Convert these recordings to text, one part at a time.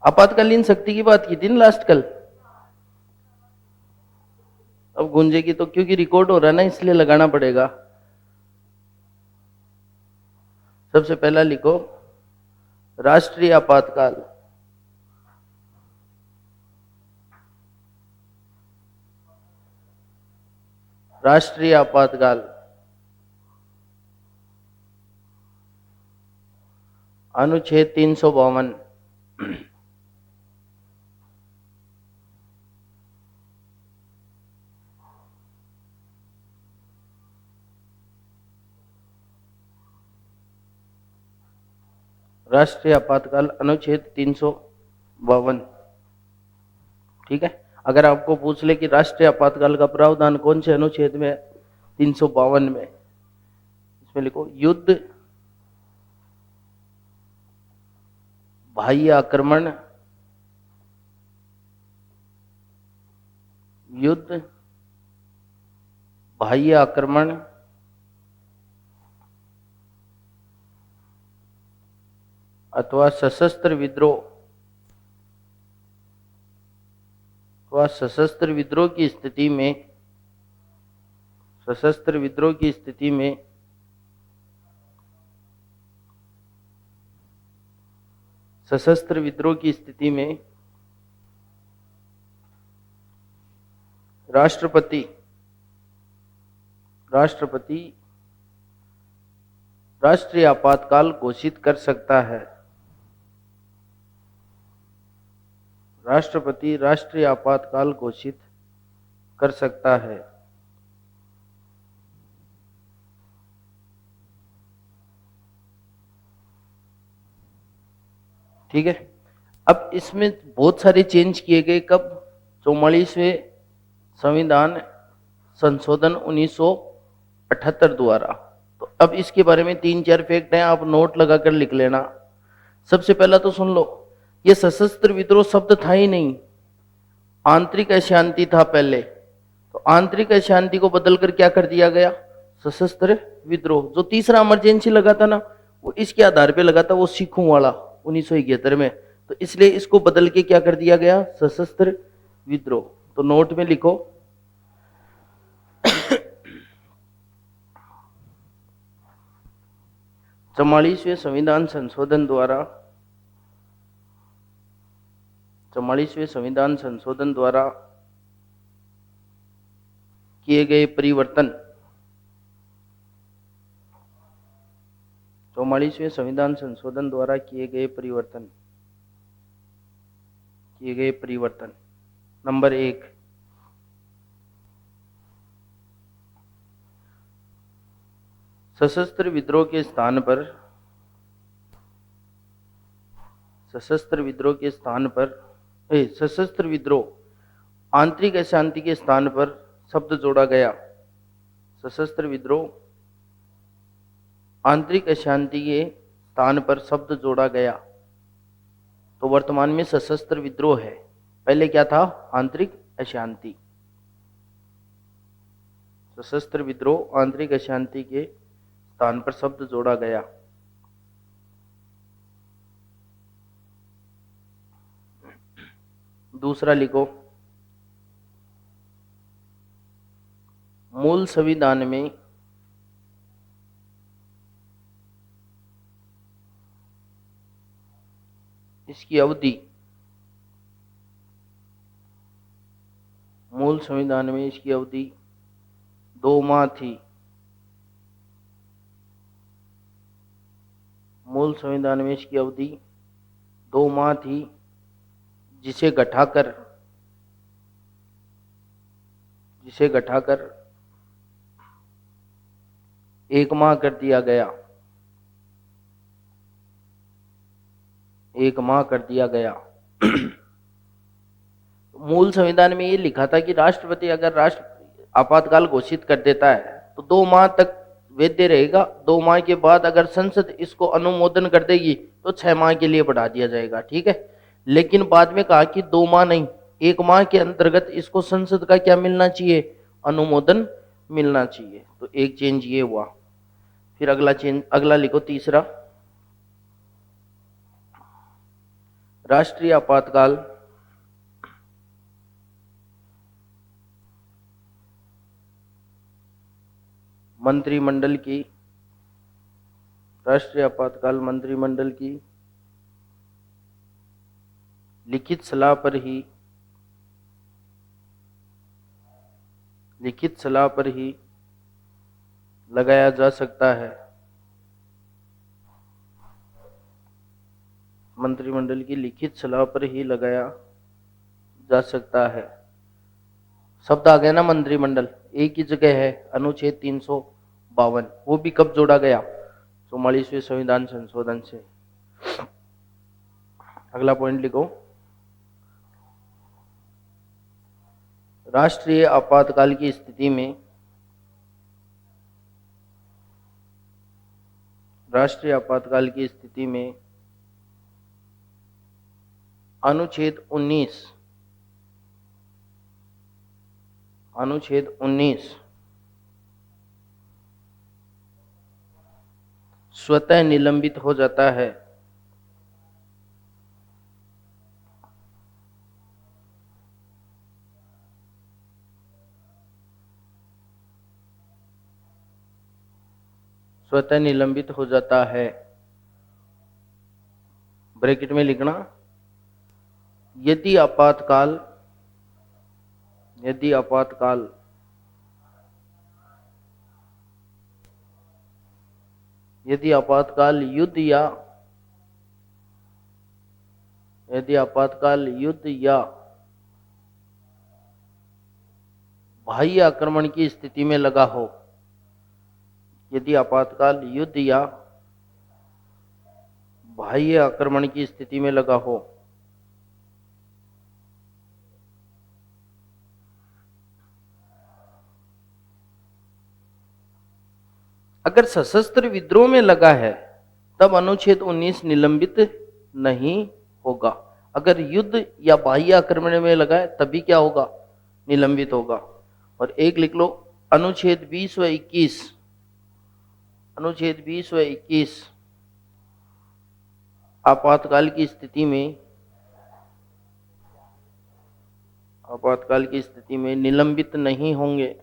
आपातकालीन शक्ति की बात की थी ना लास्ट कल। अब गूंजेगी तो, क्योंकि रिकॉर्ड हो रहा है ना, इसलिए लगाना पड़ेगा। सबसे पहला लिखो राष्ट्रीय आपातकाल। राष्ट्रीय आपातकाल अनुच्छेद 352। राष्ट्रीय आपातकाल अनुच्छेद 352। ठीक है। अगर आपको पूछ ले कि राष्ट्रीय आपातकाल का प्रावधान कौन से अनुच्छेद में है, 352 में, इसमें लिखो युद्ध, बाह्य आक्रमण, युद्ध, बाह्य आक्रमण, अथवा सशस्त्र विद्रोह, अथवा सशस्त्र विद्रोह की स्थिति में, सशस्त्र विद्रोह की स्थिति में सशस्त्र विद्रोह की स्थिति में राष्ट्रपति राष्ट्रीय आपातकाल घोषित कर सकता है। राष्ट्रपति राष्ट्रीय आपातकाल घोषित कर सकता है। ठीक है। अब इसमें बहुत सारे चेंज किए गए कब, 44वें संविधान संशोधन 1978 द्वारा। तो अब इसके बारे में 3-4 फैक्ट हैं, आप नोट लगाकर लिख लेना। सबसे पहला तो सुन लो, ये सशस्त्र विद्रोह शब्द था ही नहीं, आंतरिक अशांति था पहले। तो आंतरिक अशांति को बदलकर क्या कर दिया गया, सशस्त्र विद्रोह। जो तीसरा इमरजेंसी लगा था ना, वो इसके आधार पे लगा था, वो सिखों वाला 1971 में। तो इसलिए इसको बदल के क्या कर दिया गया, सशस्त्र विद्रोह। तो नोट में लिखो 44वें संविधान संशोधन द्वारा, 44वें संविधान संशोधन द्वारा किए गए परिवर्तन, 44वें संविधान संशोधन द्वारा किए गए परिवर्तन। नंबर 1, सशस्त्र विद्रोह के स्थान पर सशस्त्र विद्रोह आंतरिक अशांति के स्थान पर शब्द जोड़ा गया। सशस्त्र विद्रोह आंतरिक अशांति के स्थान पर शब्द जोड़ा गया। तो वर्तमान में सशस्त्र विद्रोह है, पहले क्या था, आंतरिक अशांति। सशस्त्र विद्रोह आंतरिक अशांति के स्थान पर शब्द जोड़ा गया। दूसरा लिखो, मूल संविधान में इसकी अवधि, मूल संविधान में इसकी अवधि 2 माह थी। मूल संविधान में इसकी अवधि 2 माह थी, जिसे घटाकर 1 माह कर दिया गया। 1 माह कर दिया गया। मूल संविधान में ये लिखा था कि राष्ट्रपति अगर राष्ट्र आपातकाल घोषित कर देता है तो 2 माह तक वैध रहेगा। 2 माह के बाद अगर संसद इसको अनुमोदन कर देगी तो 6 माह के लिए बढ़ा दिया जाएगा। ठीक है। लेकिन बाद में कहा कि 2 माह नहीं, 1 माह के अंतर्गत इसको संसद का क्या मिलना चाहिए, अनुमोदन मिलना चाहिए। तो एक चेंज ये हुआ। फिर अगला लिखो तीसरा, राष्ट्रीय आपातकाल मंत्रिमंडल की लिखित सलाह पर ही लगाया जा सकता है। मंत्रिमंडल की लिखित सलाह पर ही लगाया जा सकता है। शब्द आ गया ना मंत्रिमंडल, एक ही जगह है अनुच्छेद 352, वो भी कब जोड़ा गया? 44वें संविधान संशोधन से। अगला पॉइंट लिखो, राष्ट्रीय आपातकाल की स्थिति में अनुच्छेद 19 स्वतः निलंबित हो जाता है। स्वतः निलंबित हो जाता है। ब्रैकेट में लिखना, यदि आपातकाल युद्ध या बाह्य आक्रमण की स्थिति में लगा हो। यदि आपातकाल युद्ध या बाह्य आक्रमण की स्थिति में लगा हो, अगर सशस्त्र विद्रोह में लगा है तब अनुच्छेद 19 निलंबित नहीं होगा। अगर युद्ध या बाह्य आक्रमण में लगा है तभी क्या होगा? निलंबित होगा। और एक लिख लो, अनुच्छेद 20 व 21 आपातकाल की स्थिति में निलंबित नहीं होंगे।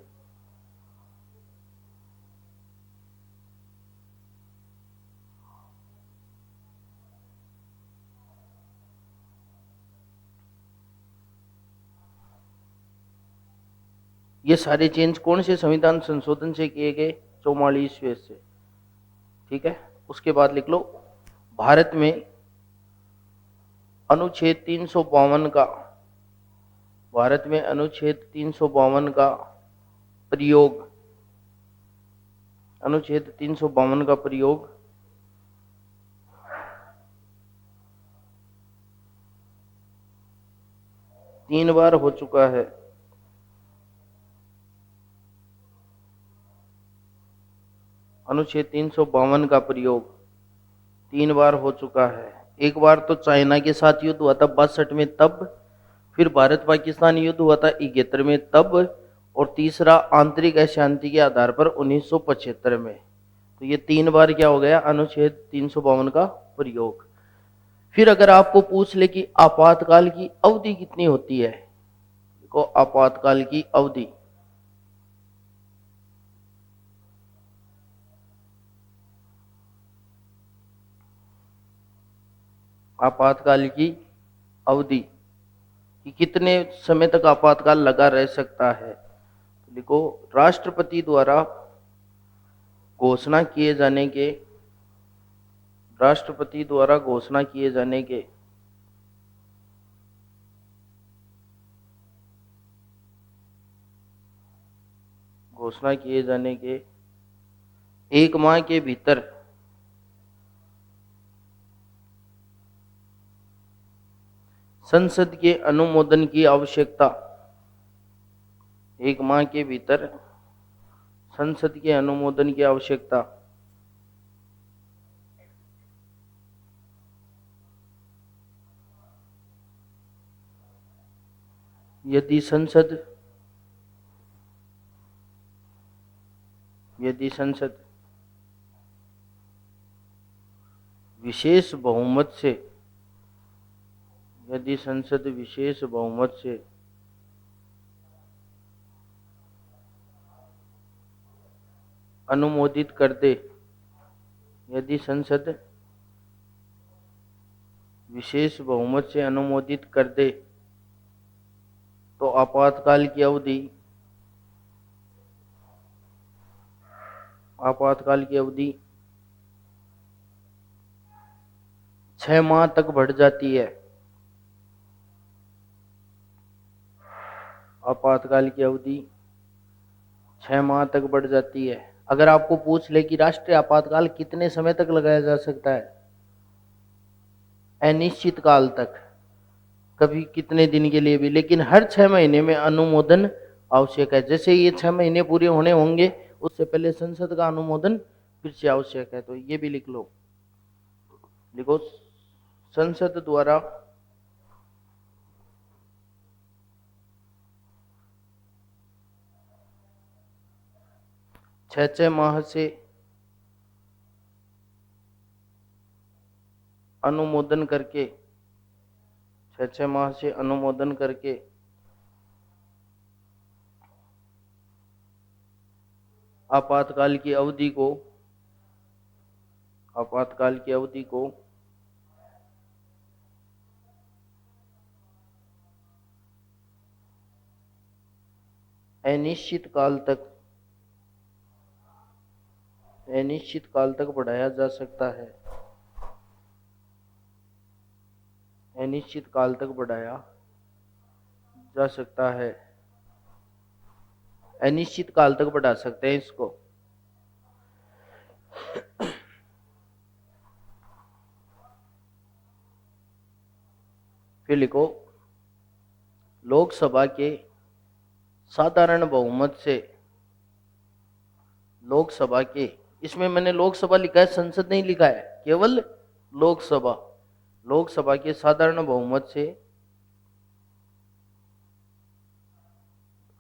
ये सारे चेंज कौन से संविधान संशोधन से किए गए? 44वें से। ठीक है, उसके बाद लिख लो, भारत में अनुच्छेद 352 का प्रयोग, अनुच्छेद 352 का प्रयोग तीन बार हो चुका है। अनुच्छेद 352 का प्रयोग 3 बार हो चुका है। एक बार तो चाइना के साथ युद्ध हुआ था 62 में, तब फिर भारत पाकिस्तान युद्ध हुआ था 71 में, तब, और तीसरा आंतरिक अशांति के आधार पर 1975 में। तो ये 3 बार क्या हो गया? अनुच्छेद 352 का प्रयोग। फिर अगर आपको पूछ ले कि आपातकाल की अवधि कितनी होती है, देखो आपातकाल की अवधि, कि कितने समय तक आपातकाल लगा रह सकता है। देखो, राष्ट्रपति द्वारा घोषणा किए जाने के एक माह के भीतर संसद के अनुमोदन की आवश्यकता, एक माह के भीतर संसद के अनुमोदन की आवश्यकता। यदि संसद विशेष बहुमत से यदि संसद विशेष बहुमत से अनुमोदित कर दे, यदि संसद विशेष बहुमत से अनुमोदित कर दे तो आपातकाल की अवधि 6 माह तक बढ़ जाती है। आपातकाल की अवधि 6 माह तक बढ़ जाती है। अगर आपको पूछ ले कि राष्ट्रीय आपातकाल कितने समय तक लगाया जा सकता है, अनिश्चित काल तक, कभी कितने दिन के लिए भी, लेकिन हर 6 महीने में अनुमोदन आवश्यक है। जैसे ये 6 महीने पूरे होने होंगे उससे पहले संसद का अनुमोदन फिर से आवश्यक है। तो ये भी लिख लो, लिखो संसद द्वारा छह माह से अनुमोदन करके, 6 माह से अनुमोदन करके आपातकाल की अवधि को अनिश्चित काल तक बढ़ाया जा सकता है। अनिश्चित काल तक बढ़ाया जा सकता है। अनिश्चित काल तक बढ़ा सकते हैं इसको। फिर लिखो लोकसभा के साधारण बहुमत से, लोकसभा के, इसमें मैंने लोकसभा लिखा है, संसद नहीं लिखा है, केवल लोकसभा। लोकसभा के साधारण बहुमत से,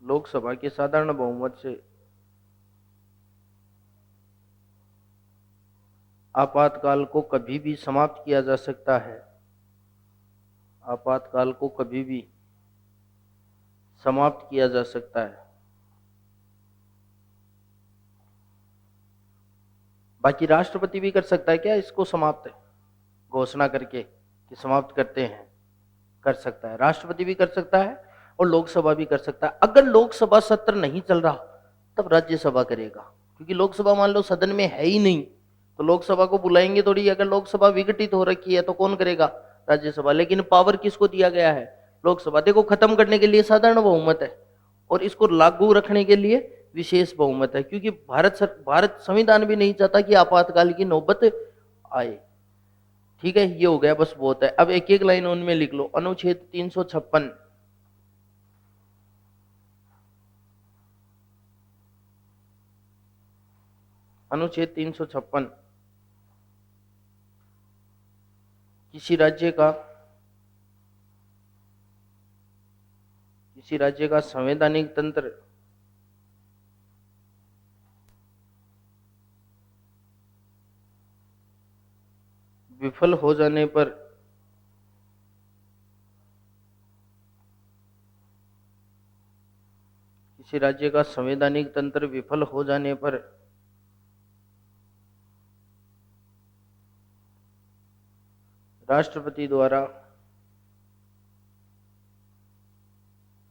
लोकसभा के साधारण बहुमत से आपातकाल को कभी भी समाप्त किया जा सकता है। आपातकाल को कभी भी समाप्त किया जा सकता है। बाकी राष्ट्रपति भी कर सकता है क्या इसको समाप्त, घोषणा करके कि समाप्त करते हैं, कर सकता है। राष्ट्रपति भी कर सकता है और लोकसभा भी कर सकता है। अगर लोकसभा सत्र नहीं चल रहा तब राज्यसभा करेगा, क्योंकि लोकसभा मान लो सदन में है ही नहीं तो लोकसभा को बुलाएंगे थोड़ी। अगर लोकसभा विघटित हो रखी है तो कौन करेगा, राज्यसभा। लेकिन पावर किसको दिया गया है, लोकसभा। देखो खत्म करने के लिए साधारण बहुमत है और इसको लागू रखने के लिए विशेष बहुमत है, क्योंकि भारत संविधान भी नहीं चाहता कि आपातकाल की नौबत आए। ठीक है, ये हो गया, बस बहुत है। अब एक एक लाइन उनमें लिख लो। अनुच्छेद 356, अनुच्छेद 356 किसी राज्य का संवैधानिक तंत्र विफल हो जाने पर किसी राज्य का संवैधानिक तंत्र विफल हो जाने पर राष्ट्रपति द्वारा,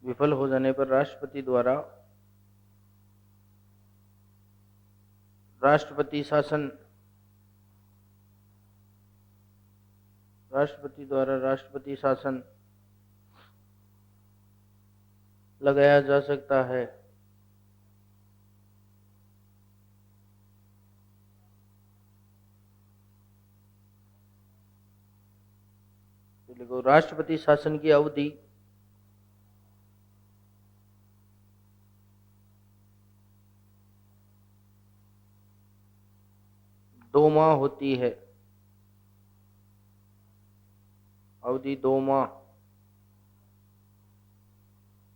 विफल हो जाने पर राष्ट्रपति द्वारा राष्ट्रपति शासन, राष्ट्रपति द्वारा राष्ट्रपति शासन लगाया जा सकता है। देखो राष्ट्रपति शासन की अवधि 2 माह होती है। अवधि 2 माह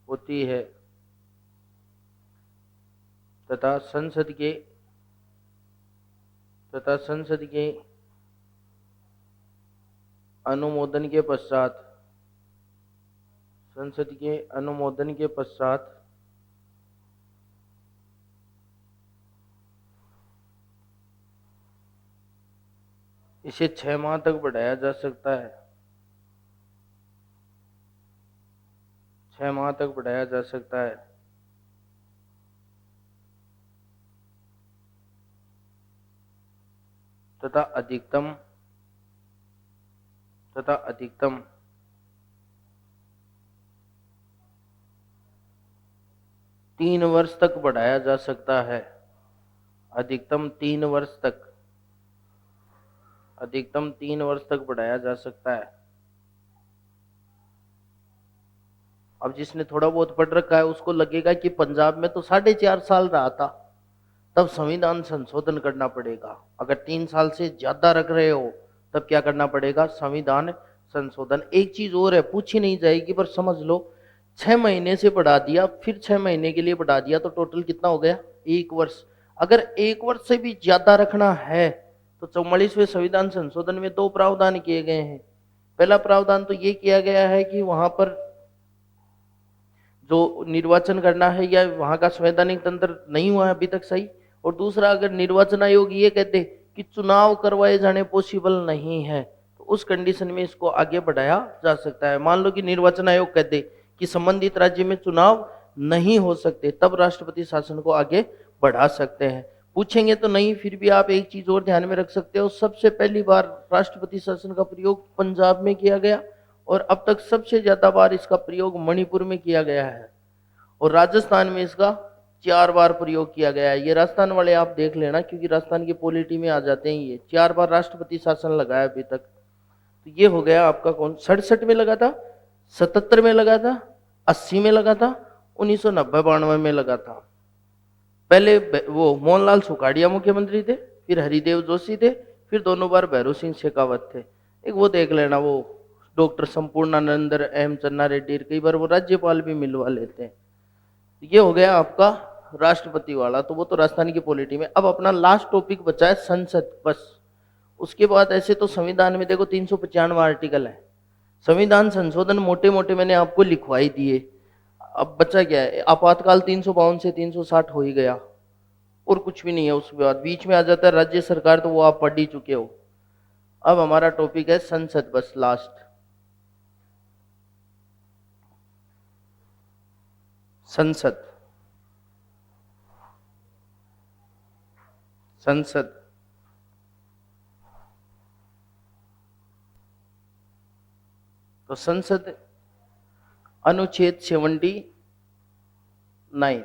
होती है तथा संसद के अनुमोदन के पश्चात संसद के अनुमोदन के पश्चात इसे 6 माह तक बढ़ाया जा सकता है। 6 माह तक बढ़ाया जा सकता है। तथा अधिकतम 3 वर्ष तक बढ़ाया जा सकता है। अधिकतम 3 वर्ष तक बढ़ाया जा सकता है। अब जिसने थोड़ा बहुत पढ़ रखा है उसको लगेगा कि पंजाब में तो 4.5 साल रहा था, तब संविधान संशोधन करना पड़ेगा। अगर 3 साल से ज्यादा रख रहे हो तब क्या करना पड़ेगा? संविधान संशोधन। एक चीज और है, पूछी नहीं जाएगी पर समझ लो, 6 महीने से बढ़ा दिया, फिर 6 महीने के लिए बढ़ा दिया, तो टोटल कितना हो गया? 1 वर्ष। अगर 1 वर्ष से भी ज्यादा रखना है तो 44वें संविधान संशोधन में 2 प्रावधान किए गए हैं। पहला प्रावधान तो ये किया गया है कि वहां पर जो निर्वाचन करना है या वहां का संवैधानिक तंत्र नहीं हुआ है अभी तक सही, और दूसरा, अगर निर्वाचन आयोग ये कहते कि चुनाव करवाए जाने पॉसिबल नहीं है तो उस कंडीशन में इसको आगे बढ़ाया जा सकता है। मान लो कि निर्वाचन आयोग कहते कि संबंधित राज्य में चुनाव नहीं हो सकते, तब राष्ट्रपति शासन को आगे बढ़ा सकते हैं। पूछेंगे तो नहीं, फिर भी आप एक चीज और ध्यान में रख सकते हो, सबसे पहली बार राष्ट्रपति शासन का प्रयोग पंजाब में किया गया और अब तक सबसे ज्यादा बार इसका प्रयोग मणिपुर में किया गया है, और राजस्थान में इसका 4 बार प्रयोग किया गया है। ये राजस्थान वाले आप देख लेना, क्योंकि राजस्थान की पॉलिटी में आ जाते हैं। ये 4 बार राष्ट्रपति शासन लगा है अभी तक। तो ये हो गया आपका कौन? 67 में लगा था, 77 में लगा था, 80 में लगा था, 1990-92 में लगा था। पहले वो मोहनलाल सुखाड़िया मुख्यमंत्री थे, फिर हरिदेव जोशी थे, फिर दोनों बार भैरों सिंह शेखावत थे। एक वो देख लेना, वो डॉक्टर संपूर्णानंद एम चन्ना रेड्डी, कई बार वो राज्यपाल भी मिलवा लेते हैं। ये हो गया आपका राष्ट्रपति वाला, तो वो तो राजस्थान की पॉलिटी में। अब अपना लास्ट टॉपिक बचा है संसद, बस। उसके बाद ऐसे तो संविधान में देखो 395 आर्टिकल है। संविधान संशोधन मोटे मोटे मैंने आपको लिखवाई दिए। अब बचा क्या है? आपातकाल 352 से 360 हो ही गया, और कुछ भी नहीं है। उसके बाद बीच में आ जाता है राज्य सरकार, तो वो आप पढ़ ही चुके हो। अब हमारा टॉपिक है संसद, बस लास्ट। संसद, संसद तो संसद अनुच्छेद 79,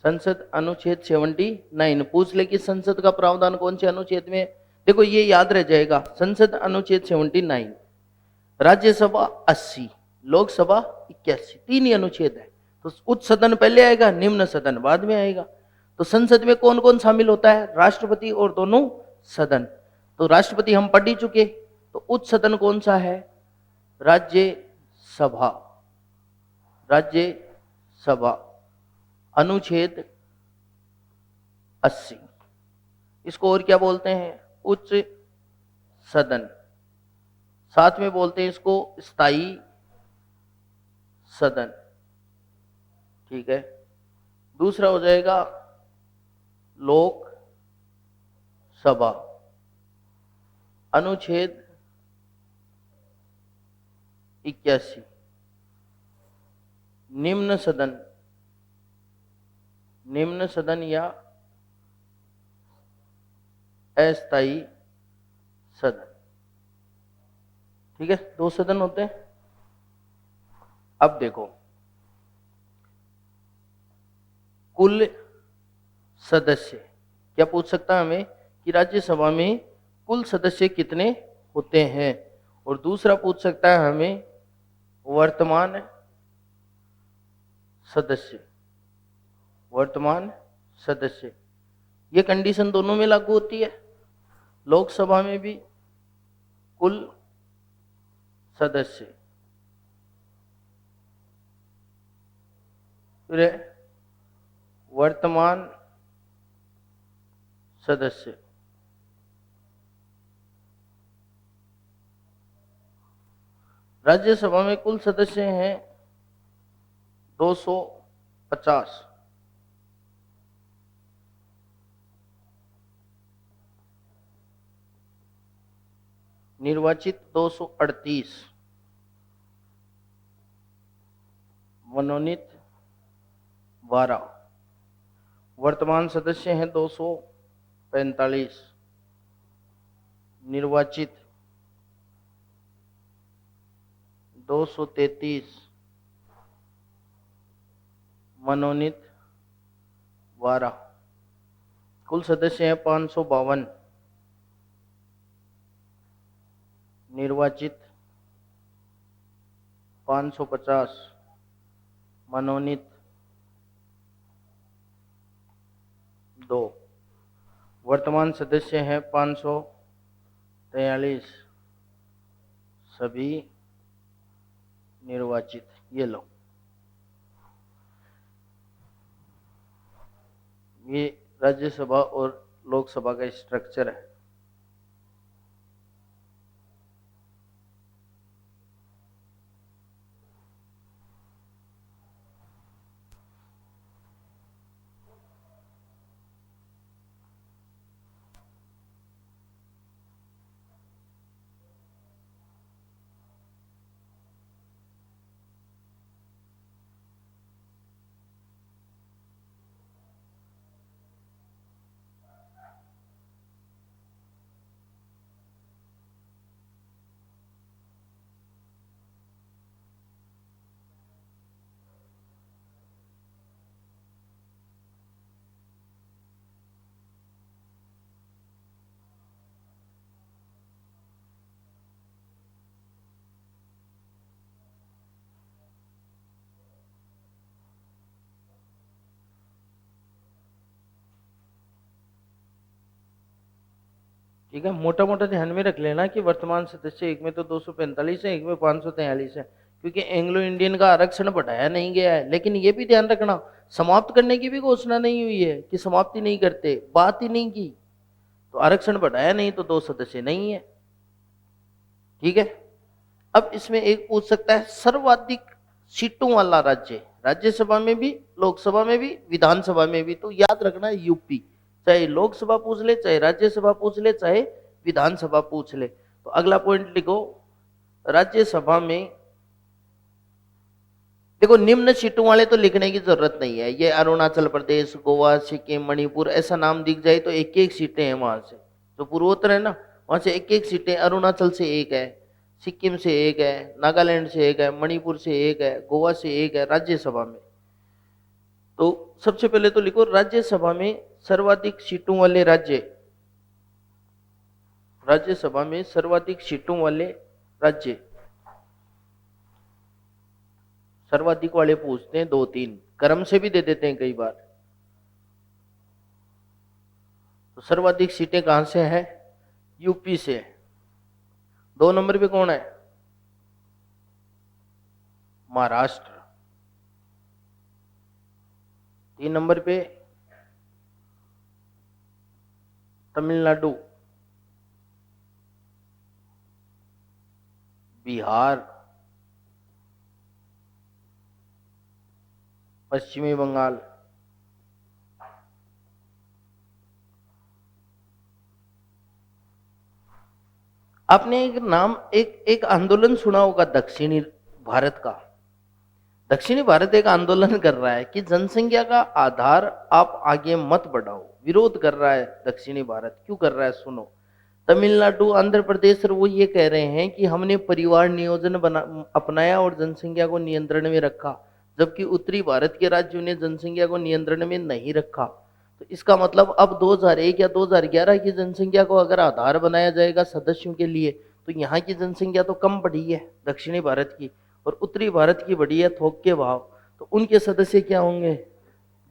संसद अनुच्छेद 79। पूछ ले कि संसद का प्रावधान कौन से अनुच्छेद में? देखो ये याद रह जाएगा, संसद अनुच्छेद 79, राज्यसभा 80, लोकसभा 81, 3 ही अनुच्छेद है। तो उच्च सदन पहले आएगा, निम्न सदन बाद में आएगा। तो संसद में कौन कौन शामिल होता है? राष्ट्रपति और दोनों सदन। तो राष्ट्रपति हम पढ़ ही चुके। तो उच्च सदन कौन सा है? राज्यसभा। राज्यसभा अनुच्छेद 80। इसको और क्या बोलते हैं? उच्च सदन। साथ में बोलते हैं इसको स्थायी सदन। ठीक है। दूसरा हो जाएगा लोक सभा, अनुच्छेद 81। निम्न सदन, निम्न सदन या अस्थायी सदन। ठीक है, 2 सदन होते हैं। अब देखो, कुल सदस्य क्या पूछ सकता है हमें कि राज्यसभा में कुल सदस्य कितने होते हैं, और दूसरा पूछ सकता है हमें वर्तमान सदस्य, वर्तमान सदस्य। ये कंडीशन दोनों में लागू होती है, लोकसभा में भी कुल सदस्य, फिर वर्तमान सदस्य। राज्यसभा में कुल सदस्य हैं 250, निर्वाचित 238, मनोनीत 12, वर्तमान सदस्य हैं 245, निर्वाचित 233, मनोनीत 12, कुल सदस्य हैं 552, निर्वाचित 550, मनोनीत 2, वर्तमान सदस्य हैं 543, सभी निर्वाचित। ये लो, ये राज्यसभा और लोकसभा का स्ट्रक्चर है। ठीक है, मोटा मोटा ध्यान में रख लेना कि वर्तमान सदस्य एक में तो 245 है, एक में 543 है, क्योंकि एंग्लो इंडियन का आरक्षण बढ़ाया नहीं गया है। लेकिन ये भी ध्यान रखना, समाप्त करने की भी घोषणा नहीं हुई है कि समाप्ति नहीं करते, बात ही नहीं की। तो आरक्षण बढ़ाया नहीं तो 2 सदस्य नहीं है। ठीक है, अब इसमें एक पूछ सकता है सर्वाधिक सीटों वाला राज्य, राज्यसभा में भी, लोकसभा में भी, विधानसभा में भी। तो याद रखना है यूपी, चाहे लोकसभा पूछ ले, चाहे राज्यसभा पूछ ले, चाहे विधानसभा पूछ ले। तो अगला पॉइंट लिखो, राज्यसभा में देखो निम्न सीटों वाले तो लिखने की जरूरत नहीं है। ये अरुणाचल प्रदेश, गोवा, सिक्किम, मणिपुर ऐसा नाम दिख जाए तो एक एक सीटें हैं वहां से। जो पूर्वोत्तर है ना, वहां से एक एक सीटें, अरुणाचल से एक है, सिक्किम से एक है, नागालैंड से एक है, मणिपुर से एक है, गोवा से एक है राज्यसभा में। तो सबसे पहले तो लिखो राज्यसभा में सर्वाधिक सीटों वाले राज्य, राज्यसभा में सर्वाधिक सीटों वाले राज्य, सर्वाधिक वाले पूछते हैं 2-3, क्रम से भी दे देते हैं कई बार। तो सर्वाधिक सीटें कहां से है? यूपी से। 2 नंबर पे कौन है? महाराष्ट्र। 3 नंबर पे तमिलनाडु, बिहार, पश्चिमी बंगाल। आपने एक नाम, एक आंदोलन सुना होगा दक्षिणी भारत का। दक्षिणी भारत एक आंदोलन कर रहा है कि जनसंख्या का आधार आप आगे मत बढ़ाओ, विरोध कर रहा है दक्षिणी भारत। क्यों कर रहा है सुनो। तमिलनाडु, आंध्र प्रदेश वो ये कह रहे हैं कि हमने परिवार नियोजन अपनाया और जनसंख्या को नियंत्रण में रखा, जबकि उत्तरी भारत के राज्यों ने जनसंख्या को नियंत्रण में नहीं रखा। तो इसका मतलब अब 2001 या 2011 की जनसंख्या को अगर आधार बनाया जाएगा सदस्यों के लिए, तो यहाँ की जनसंख्या तो कम बढ़ी है दक्षिणी भारत की, और उत्तरी भारत की बढ़ी है थोक के भाव। तो उनके सदस्य क्या होंगे?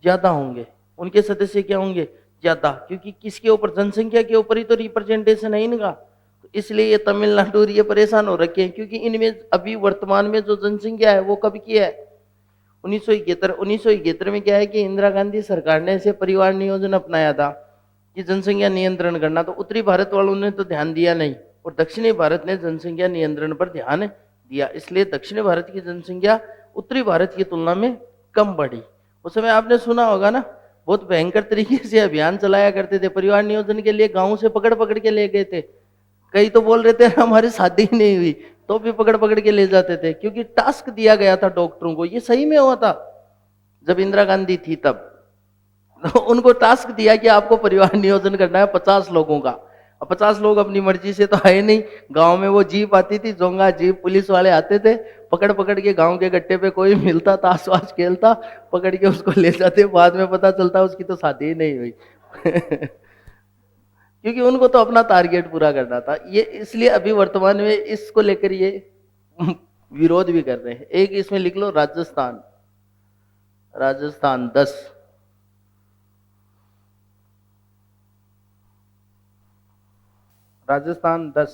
ज्यादा होंगे। उनके सदस्य क्या होंगे? ज्यादा, क्योंकि किसके ऊपर? जनसंख्या के ऊपर ही तो रिप्रेजेंटेशन है इनका। तो इसलिए ये तमिलनाडु ये परेशान हो रखे हैं, क्योंकि इनमें अभी वर्तमान में जो जनसंख्या है वो कब की है? 1971 में क्या है कि इंदिरा गांधी सरकार ने ऐसे परिवार नियोजन अपनाया था कि जनसंख्या नियंत्रण करना। तो उत्तरी भारत वालों ने तो ध्यान दिया नहीं, और दक्षिणी भारत ने जनसंख्या नियंत्रण पर ध्यान दिया, इसलिए दक्षिण भारत की जनसंख्या उत्तरी भारत की तुलना में कम बढ़ी। उस समय आपने सुना होगा ना, बहुत भयंकर तरीके से अभियान चलाया करते थे, परिवार नियोजन के लिए गांव से पकड़ पकड़ के ले गए थे। कई तो बोल रहे थे हमारी शादी ही नहीं हुई, तो भी पकड़ पकड़ के ले जाते थे, क्योंकि टास्क दिया गया था डॉक्टरों को। ये सही में हुआ था जब इंदिरा गांधी थी तब। तो उनको टास्क दिया कि आपको परिवार नियोजन करना है 50 लोगों का। अब 50 लोग अपनी मर्जी से तो आए नहीं। गांव में वो जीप आती थी, जोंगा जीप, पुलिस वाले आते थे, पकड़ पकड़ के गांव के गट्टे पे कोई मिलता ताश वाश खेलता, पकड़ के उसको ले जाते। बाद में पता चलता उसकी तो शादी ही नहीं हुई। क्योंकि उनको तो अपना टारगेट पूरा करना था। ये इसलिए अभी वर्तमान में इसको लेकर ये विरोध भी कर रहे हैं। एक इसमें लिख लो राजस्थान, राजस्थान 10, राजस्थान 10।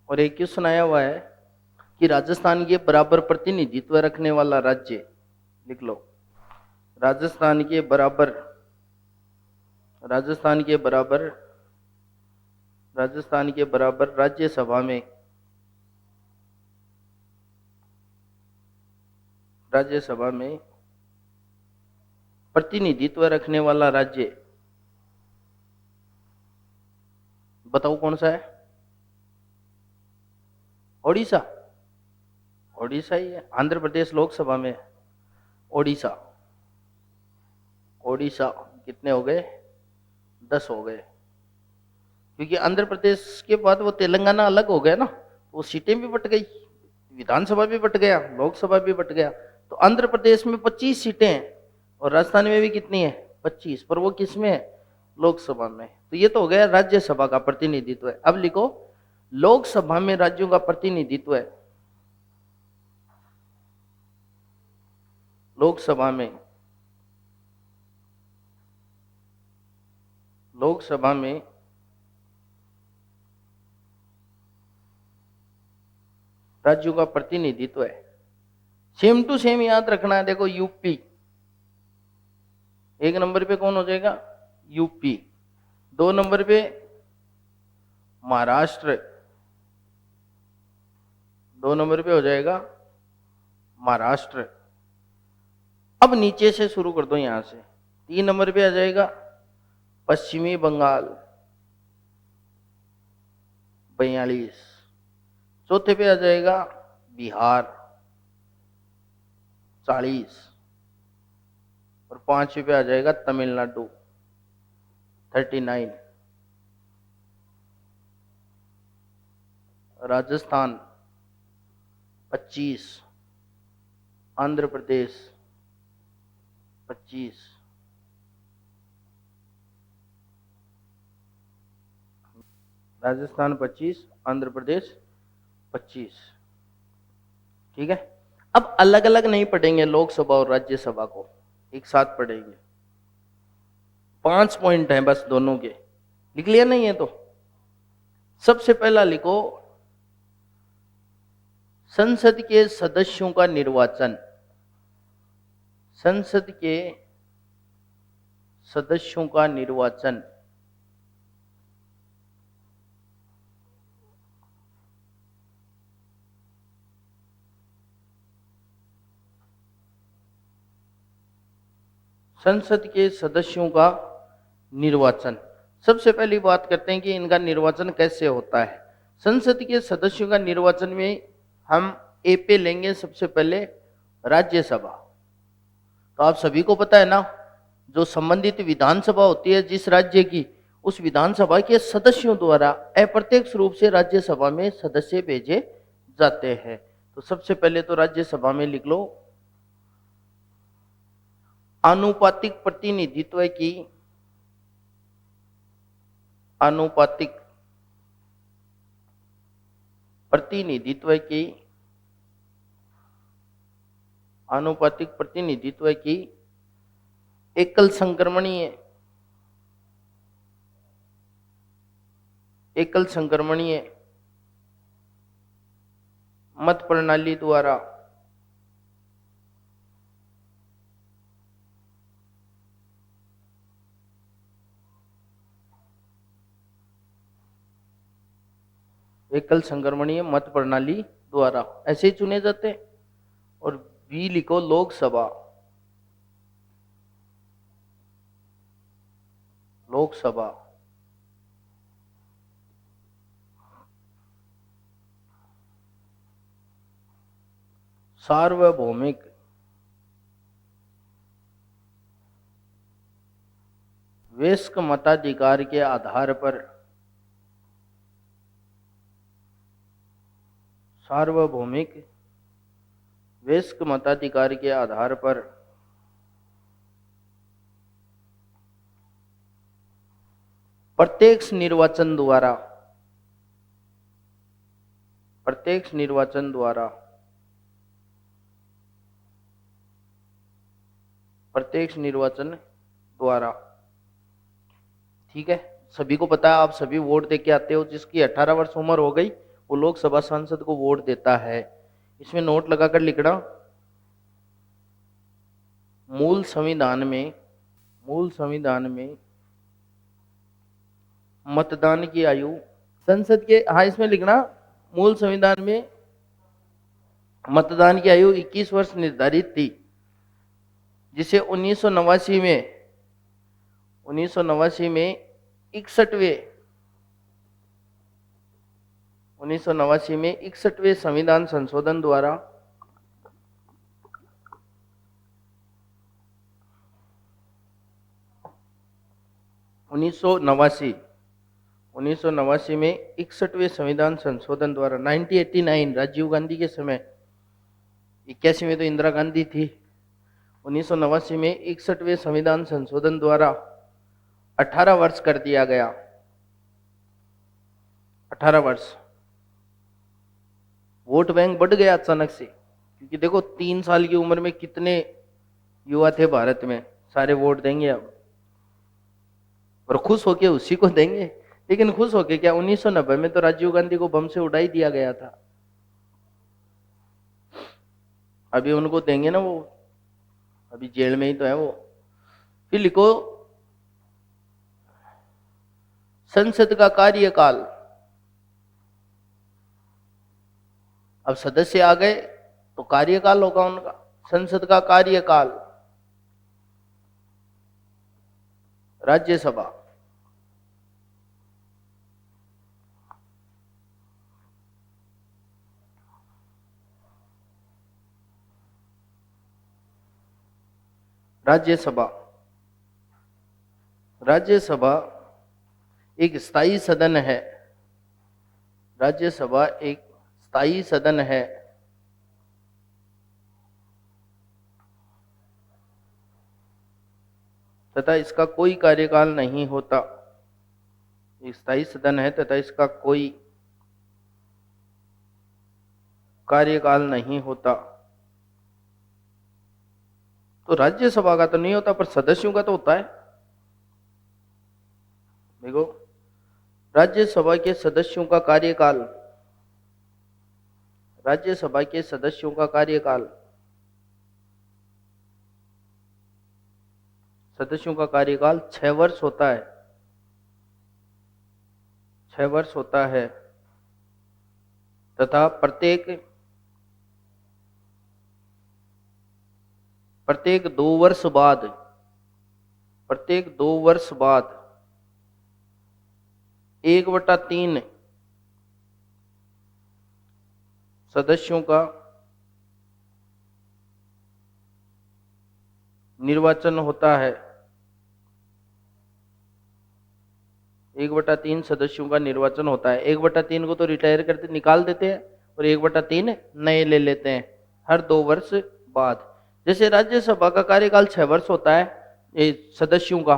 और एक क्यों सुनाया हुआ है कि राजस्थान के बराबर प्रतिनिधित्व रखने वाला राज्य, लिख लो राजस्थान के बराबर, राजस्थान के बराबर, राजस्थान के बराबर राज्यसभा में, राज्यसभा में प्रतिनिधित्व रखने वाला राज्य, बताओ कौन सा है? ओडिशा, ओडिशा ही है। आंध्र प्रदेश लोकसभा में, ओडिशा, ओडिशा कितने हो गए? 10 हो गए। क्योंकि आंध्र प्रदेश के बाद वो तेलंगाना अलग हो गया ना, वो सीटें भी बट गई, विधानसभा भी बट गया, लोकसभा भी बट गया। तो आंध्र प्रदेश में 25 सीटें हैं और राजस्थान में भी कितनी है? 25। पर वो किस में है? लोकसभा में। तो ये तो हो गया राज्यसभा का प्रतिनिधित्व है। अब लिखो लोकसभा में राज्यों का प्रतिनिधित्व है, लोकसभा में, लोकसभा में राज्यों का प्रतिनिधित्व है। सेम टू सेम याद रखना है। देखो यूपी एक नंबर पे कौन हो जाएगा? यूपी। 2 नंबर पे महाराष्ट्र, 2 नंबर पे हो जाएगा महाराष्ट्र। अब नीचे से शुरू कर दो यहां से। 3 नंबर पे आ जाएगा पश्चिमी बंगाल 42। चौथे पे आ जाएगा बिहार 40। और 5वें पे आ जाएगा तमिलनाडु 39। राजस्थान 25, आंध्र प्रदेश 25, राजस्थान 25, आंध्र प्रदेश 25। ठीक है। अब अलग अलग नहीं पढ़ेंगे लोकसभा और राज्यसभा को, एक साथ पढ़ेंगे। 5 पॉइंट हैं बस दोनों के, लिख लिया नहीं है तो? सबसे पहला लिखो संसद के सदस्यों का निर्वाचन, संसद के सदस्यों का निर्वाचन। संसद के सदस्यों का निर्वाचन। सबसे पहली बात करते हैं कि इनका निर्वाचन कैसे होता है। संसद के सदस्यों का निर्वाचन में हम ए पे लेंगे सबसे पहले राज्यसभा। तो आप सभी को पता है ना, जो संबंधित विधानसभा होती है जिस राज्य की, उस विधानसभा के सदस्यों द्वारा अप्रत्यक्ष रूप से राज्यसभा में सदस्य भेजे जाते हैं। तो सबसे पहले तो राज्यसभा में लिख लो आनुपातिक प्रतिनिधित्व की, आनुपातिक प्रतिनिधित्व की, आनुपातिक प्रतिनिधित्व की एकल संक्रमणीय, एकल संक्रमणीय मत प्रणाली द्वारा एकल संक्रमणीय मत प्रणाली द्वारा ऐसे ही चुने जाते हैं। और बी लिखो लोकसभा, लोकसभा। सार्वभौमिक वयस्क मताधिकार के आधार पर, सार्वभौमिक वयस्क मताधिकार के आधार पर प्रत्यक्ष निर्वाचन द्वारा, प्रत्यक्ष निर्वाचन द्वारा, प्रत्यक्ष निर्वाचन द्वारा। ठीक है, सभी को पता है, आप सभी वोट दे के आते हो। जिसकी 18 वर्ष उम्र हो गई वो लोकसभा सांसद को वोट देता है। इसमें नोट लगाकर लिखना, मूल संविधान में, मूल संविधान में मतदान की आयु संसद के, हाँ इसमें लिखना, मूल संविधान में मतदान की आयु 21 वर्ष निर्धारित थी, जिसे 1989 में 61वें 61वें संविधान संशोधन द्वारा 1989 में 61वें संविधान संशोधन द्वारा 1989 राजीव गांधी के समय, 81 में तो इंदिरा गांधी थी। 1989 में 61वें संविधान संशोधन द्वारा 18 वर्ष कर दिया गया, 18 वर्ष। वोट बैंक बढ़ गया अचानक से, क्योंकि देखो 3 साल की उम्र में कितने युवा थे भारत में, सारे वोट देंगे अब, और खुश होके उसी को देंगे। लेकिन खुश होके क्या, 1990 में तो राजीव गांधी को बम से उड़ा ही दिया गया था। अभी उनको देंगे ना, वो अभी जेल में ही तो है वो। फिर लिखो संसद का कार्यकाल। अब सदस्य आ गए तो कार्यकाल होगा उनका, संसद का कार्यकाल। राज्यसभा, राज्यसभा, राज्यसभा एक स्थायी सदन है, राज्यसभा एक स्थायी सदन है, तथा इसका कोई कार्यकाल नहीं होता। एक स्थायी सदन है तथा इसका कोई कार्यकाल नहीं होता। तो राज्यसभा का तो नहीं होता, पर सदस्यों का तो होता है। देखो, राज्यसभा के सदस्यों का कार्यकाल, राज्यसभा के सदस्यों का कार्यकाल, सदस्यों का कार्यकाल 6 वर्ष होता है, 6 वर्ष होता है, तथा प्रत्येक 2 वर्ष बाद, प्रत्येक 2 वर्ष बाद 1/3 सदस्यों का निर्वाचन होता है। 1/3 सदस्यों का निर्वाचन होता है। 1/3 को तो रिटायर करते निकाल देते हैं और 1/3 नए ले लेते हैं हर 2 वर्ष बाद। जैसे राज्यसभा का कार्यकाल 6 वर्ष होता है ये सदस्यों का,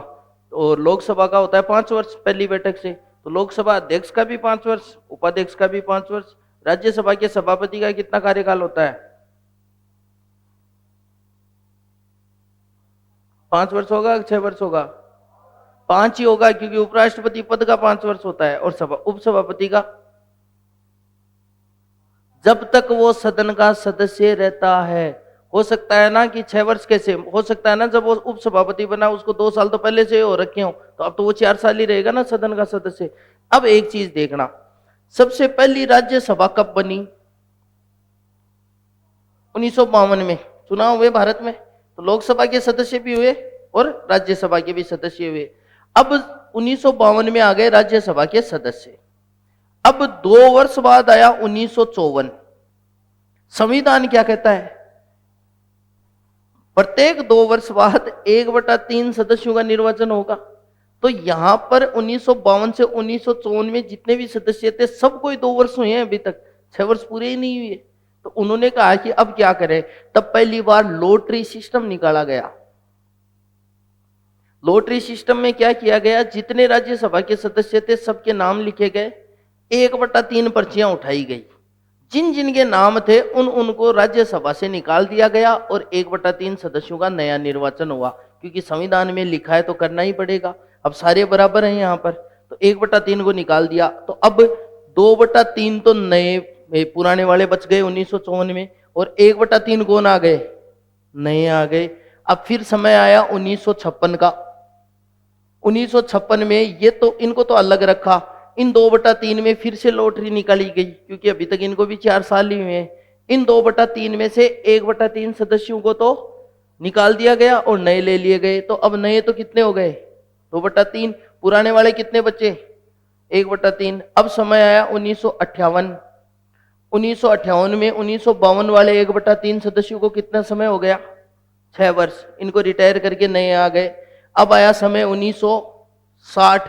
और लोकसभा का होता है 5 वर्ष पहली बैठक से। तो लोकसभा अध्यक्ष का भी 5 वर्ष, उपाध्यक्ष का भी 5 वर्ष। राज्यसभा के सभापति का कितना कार्यकाल होता है? 5 वर्ष होगा, 6 वर्ष होगा? 5 ही होगा, क्योंकि उपराष्ट्रपति पद का 5 वर्ष होता है, और उपसभापति का जब तक वो सदन का सदस्य रहता है। हो सकता है ना कि 6 वर्ष, कैसे हो सकता है ना, जब वो उपसभापति बना उसको 2 साल तो पहले से हो रखे हो, तो अब तो वो 4 साल ही रहेगा ना सदन का सदस्य। अब एक चीज देखना, सबसे पहली राज्यसभा कब बनी? 1952 में चुनाव हुए भारत में, तो लोकसभा के सदस्य भी हुए और राज्यसभा के भी सदस्य हुए। अब 1952 में आ गए राज्यसभा के सदस्य। अब 2 वर्ष बाद आया 1954। संविधान क्या कहता है? प्रत्येक 2 वर्ष बाद 1/3 सदस्यों का निर्वाचन होगा। तो यहां पर 1952 से 1954 में जितने भी सदस्य थे सबको 2 वर्ष हुए हैं, अभी तक 6 वर्ष पूरे ही नहीं हुए। तो उन्होंने कहा कि अब क्या करें, तब पहली बार लॉटरी सिस्टम निकाला गया। लॉटरी सिस्टम में क्या किया गया, जितने राज्यसभा के सदस्य थे सबके नाम लिखे गए, 1/3 पर्चियां उठाई गई, जिन जिन के नाम थे उनको राज्यसभा से निकाल दिया गया और 1/3 सदस्यों का नया निर्वाचन हुआ। क्योंकि संविधान में लिखा है तो करना ही पड़ेगा, अब सारे बराबर हैं यहाँ पर, तो 1/3 को निकाल दिया। तो अब 2/3 तो नए पुराने वाले बच गए 1954 में, और 1/3 कौन आ गए? नए आ गए। अब फिर समय आया 1956 का। 1956 में ये तो इनको तो अलग रखा, इन 2/3 में फिर से लॉटरी निकाली गई, क्योंकि अभी तक इनको भी 4 साल ही हुए हैं। इन 2/3 में से 1/3 सदस्यों को तो निकाल दिया गया और नए ले लिए गए। तो अब नए तो कितने हो गए? 2/3। पुराने वाले कितने बचे? 1/3। अब समय आया 1958। 1958 में 1952 वाले 1/3 सदस्यों को कितना समय हो गया? 6 वर्ष। इनको रिटायर करके नए आ गए। अब आया समय 1960।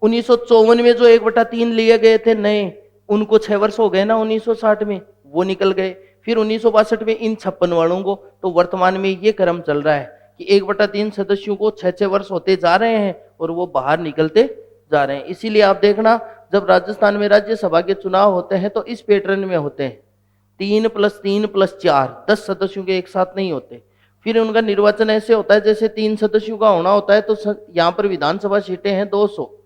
1954 में जो 1/3 लिए गए थे नए, उनको 6 वर्ष हो गए ना 1960 में, वो निकल गए। फिर 1962 में इन 56 वालों को, तो वर्तमान में ये क्रम चल रहा है कि 1/3 सदस्यों को 6-6 वर्ष होते जा रहे हैं और वो बाहर निकलते जा रहे हैं। इसीलिए आप देखना, जब राजस्थान में राज्यसभा के चुनाव होते हैं तो इस पैटर्न में होते हैं, 3 + 3 + 4, 10 सदस्यों के एक साथ नहीं होते। फिर उनका निर्वाचन ऐसे होता है जैसे 3 सदस्यों का होना होता है, तो यहाँ पर विधानसभा सीटें हैं 200,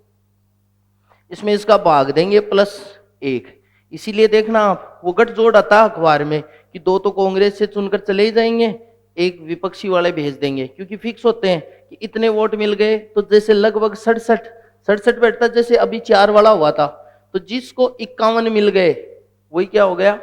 इसमें इसका भाग देंगे +1। इसीलिए देखना आप, वो गठजोड़ आता है अखबार में कि 2 तो कांग्रेस से चुनकर चले ही जाएंगे, एक विपक्षी वाले भेज देंगे, क्योंकि फिक्स होते हैं कि इतने वोट मिल गए। तो जैसे लगभग 67 बैठता, जैसे अभी 4 वाला हुआ था, तो जिसको 51 मिल गए वही क्या हो गया,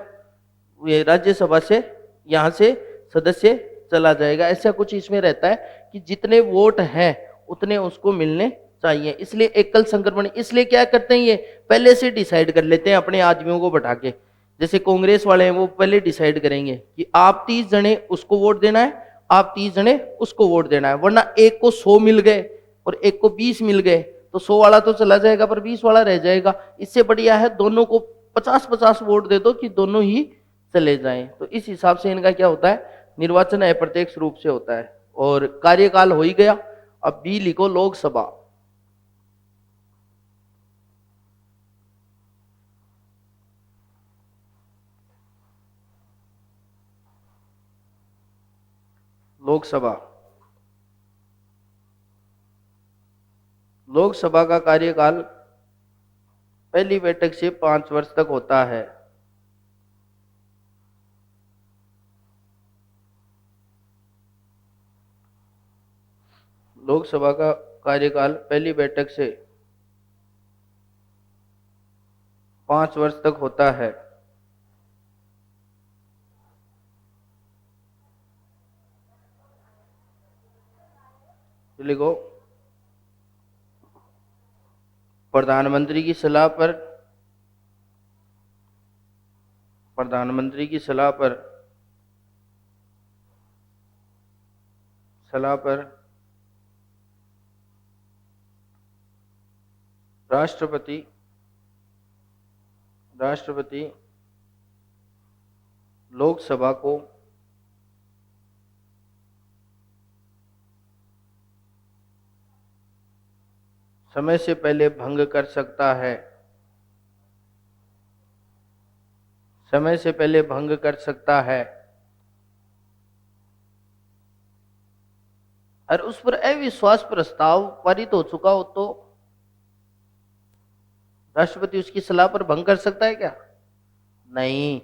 ये राज्यसभा से यहाँ से सदस्य चला जाएगा। ऐसा कुछ इसमें रहता है कि जितने वोट हैं उतने उसको मिलने चाहिए। इसलिए एकल संक्रमण, इसलिए क्या करते हैं, ये पहले से डिसाइड कर लेते हैं अपने आदमियों को बैठा के। जैसे कांग्रेस वाले हैं वो पहले डिसाइड करेंगे कि आप 30 जने उसको वोट देना है, आप 30 जने उसको वोट देना है, वरना एक को 100 मिल गए और एक को 20 मिल गए तो 100 वाला तो चला जाएगा पर 20 वाला रह जाएगा। इससे बढ़िया है दोनों को 50-50 वोट दे दो कि दोनों ही चले जाएं। तो इस हिसाब से इनका क्या होता है, निर्वाचन अप्रत्यक्ष रूप से होता है। और कार्यकाल हो ही गया, अब बी लिखो लोकसभा। लोकसभा, लोकसभा का कार्यकाल पहली बैठक से 5 वर्ष तक होता है। लोकसभा का कार्यकाल पहली बैठक से 5 वर्ष तक होता है। लिखो, प्रधानमंत्री की सलाह पर, प्रधानमंत्री की सलाह पर राष्ट्रपति लोकसभा को समय से पहले भंग कर सकता है, समय से पहले भंग कर सकता है। और उस पर अविश्वास प्रस्ताव पारित हो चुका हो तो राष्ट्रपति उसकी सलाह पर भंग कर सकता है क्या? नहीं,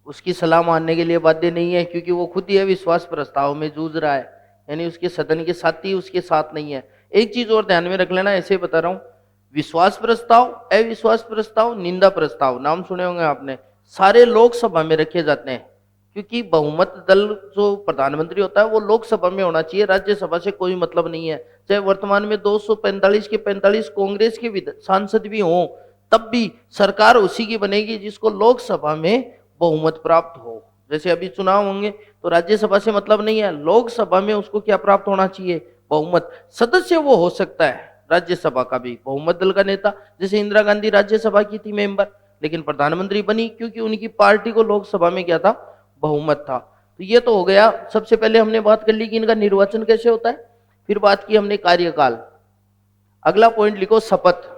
उसकी सलाह मानने के लिए बाध्य नहीं है, क्योंकि वो खुद ही अविश्वास प्रस्ताव में जूझ रहा है, यानी उसके सदन के साथी उसके साथ नहीं है। एक चीज और ध्यान में रख लेना, ऐसे बता रहा हूं, विश्वास प्रस्ताव, अविश्वास प्रस्ताव, निंदा प्रस्ताव, नाम सुने होंगे आपने, सारे लोकसभा में रखे जाते हैं। क्योंकि बहुमत दल जो प्रधानमंत्री होता है वो लोकसभा में होना चाहिए, राज्यसभा से कोई मतलब नहीं है। चाहे वर्तमान में 245 के 45 कांग्रेस के सांसद भी हों, तब भी सरकार उसी की बनेगी जिसको लोकसभा में बहुमत प्राप्त हो। जैसे अभी चुनाव होंगे तो राज्यसभा से मतलब नहीं है, लोकसभा में उसको क्या प्राप्त होना चाहिए, बहुमत। सदस्य वो हो सकता है राज्यसभा का भी बहुमत दल का नेता, जैसे इंदिरा गांधी राज्यसभा की थी मेंबर, लेकिन प्रधानमंत्री बनी क्योंकि उनकी पार्टी को लोकसभा में क्या था, बहुमत था। तो ये तो हो गया, सबसे पहले हमने बात कर ली कि इनका निर्वाचन कैसे होता है, फिर बात की हमने कार्यकाल। अगला पॉइंट लिखो शपथ।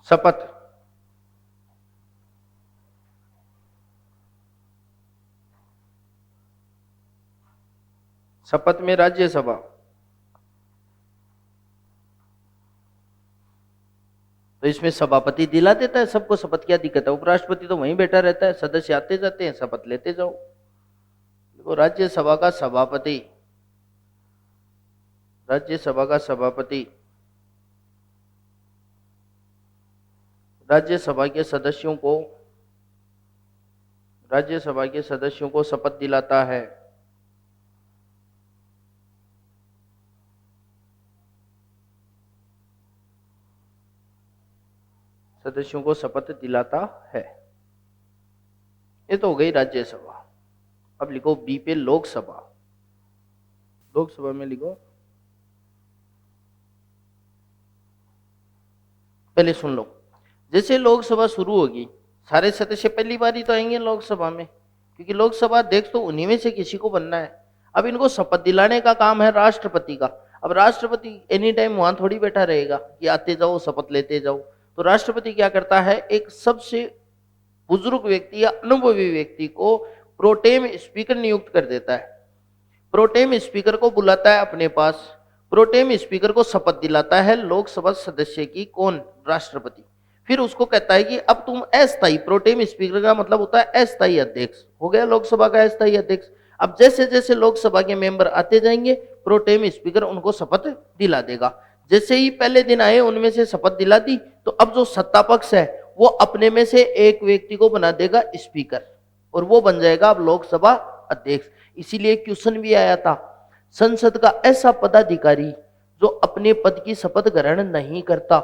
शपथ, शपथ में राज्यसभा, तो इसमें सभापति दिला देता है सबको शपथ, क्या दिक्कत है, उपराष्ट्रपति तो वहीं बैठा रहता है, सदस्य आते जाते हैं, शपथ लेते जाओ। देखो राज्यसभा का सभापति, राज्यसभा का सभापति राज्यसभा के सदस्यों को, राज्यसभा के सदस्यों को शपथ दिलाता है। सदस्यों को शपथ दिलाता है। ये तो हो गई राज्यसभा। अब लिखो बी पे लोकसभा। लोकसभा में लिखो, पहले सुन लो, जैसे लोकसभा शुरू होगी सारे सदस्य पहली बार ही तो आएंगे लोकसभा में, क्योंकि लोकसभा अध्यक्ष तो उन्हीं में से किसी को बनना है। अब इनको शपथ दिलाने का काम है राष्ट्रपति का। अब राष्ट्रपति एनी टाइम वहां थोड़ी बैठा रहेगा कि आते जाओ शपथ लेते जाओ। तो राष्ट्रपति क्या करता है, एक सबसे बुजुर्ग व्यक्ति या अनुभवी व्यक्ति को प्रोटेम स्पीकर नियुक्त कर देता है। प्रोटेम स्पीकर को बुलाता है अपने पास, प्रोटेम स्पीकर को शपथ दिलाता है लोकसभा सदस्य की, कौन, राष्ट्रपति। फिर उसको कहता है कि अब तुम अस्थायी, प्रोटेम स्पीकर का मतलब होता है अस्थायी अध्यक्ष, हो गया लोकसभा का अस्थायी अध्यक्ष। अब जैसे जैसे लोकसभा के मेंबर आते जाएंगे प्रोटेम स्पीकर उनको शपथ दिला देगा। जैसे ही पहले दिन आए उनमें से शपथ दिला दी, तो अब जो सत्ता पक्ष है वो अपने में से एक व्यक्ति को बना देगा स्पीकर, और वो बन जाएगा अब लोकसभा अध्यक्ष। इसीलिए क्वेश्चन भी आया था, संसद का ऐसा पदाधिकारी जो अपने पद की शपथ ग्रहण नहीं करता,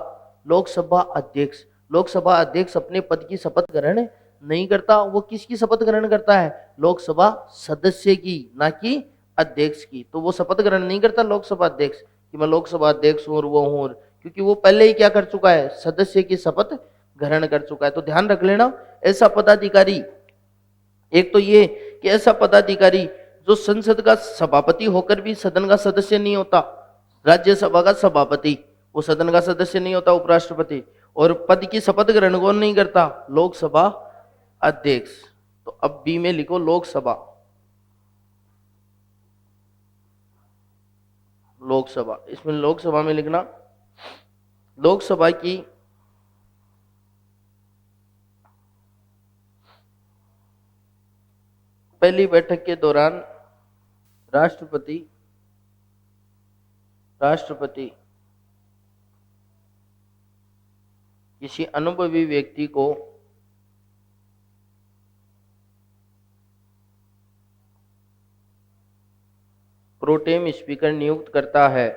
लोकसभा अध्यक्ष। लोकसभा अध्यक्ष अपने पद की शपथ ग्रहण नहीं करता, वो किसकी शपथ ग्रहण करता है, लोकसभा सदस्य की, ना कि अध्यक्ष की। तो वो शपथ ग्रहण नहीं करता लोकसभा अध्यक्ष कि मैं लोकसभा अध्यक्ष हूं और वो हूं, क्योंकि वो पहले ही क्या कर चुका है, सदस्य की शपथ ग्रहण कर चुका है। तो ध्यान रख लेना, ऐसा पदाधिकारी, एक तो ये कि ऐसा पदाधिकारी जो संसद का सभापति होकर भी सदन का सदस्य नहीं होता, राज्यसभा का सभापति, वो सदन का सदस्य नहीं होता, उपराष्ट्रपति, और पद की शपथ ग्रहण कौन नहीं करता, लोकसभा अध्यक्ष। तो अब बी में लिखो लोकसभा। लोकसभा, इसमें लोकसभा में लिखना, लोकसभा की पहली बैठक के दौरान राष्ट्रपति किसी अनुभवी व्यक्ति को प्रोटेम स्पीकर नियुक्त करता है।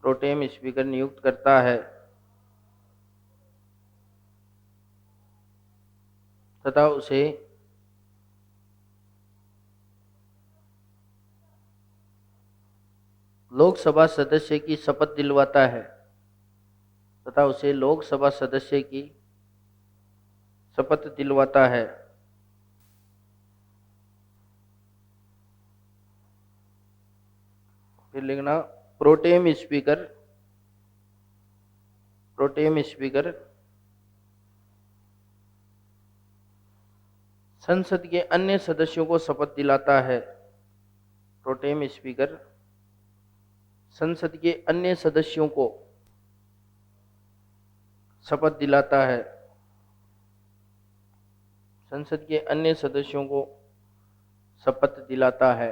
प्रोटेम स्पीकर नियुक्त करता है तथा उसे लोकसभा सदस्य की शपथ दिलवाता है, तथा उसे लोकसभा सदस्य की शपथ दिलवाता है। फिर लिखना, प्रोटेम स्पीकर संसद के अन्य सदस्यों को शपथ दिलाता है। प्रोटेम स्पीकर संसद के अन्य सदस्यों को शपथ दिलाता है। संसद के अन्य सदस्यों को शपथ दिलाता है।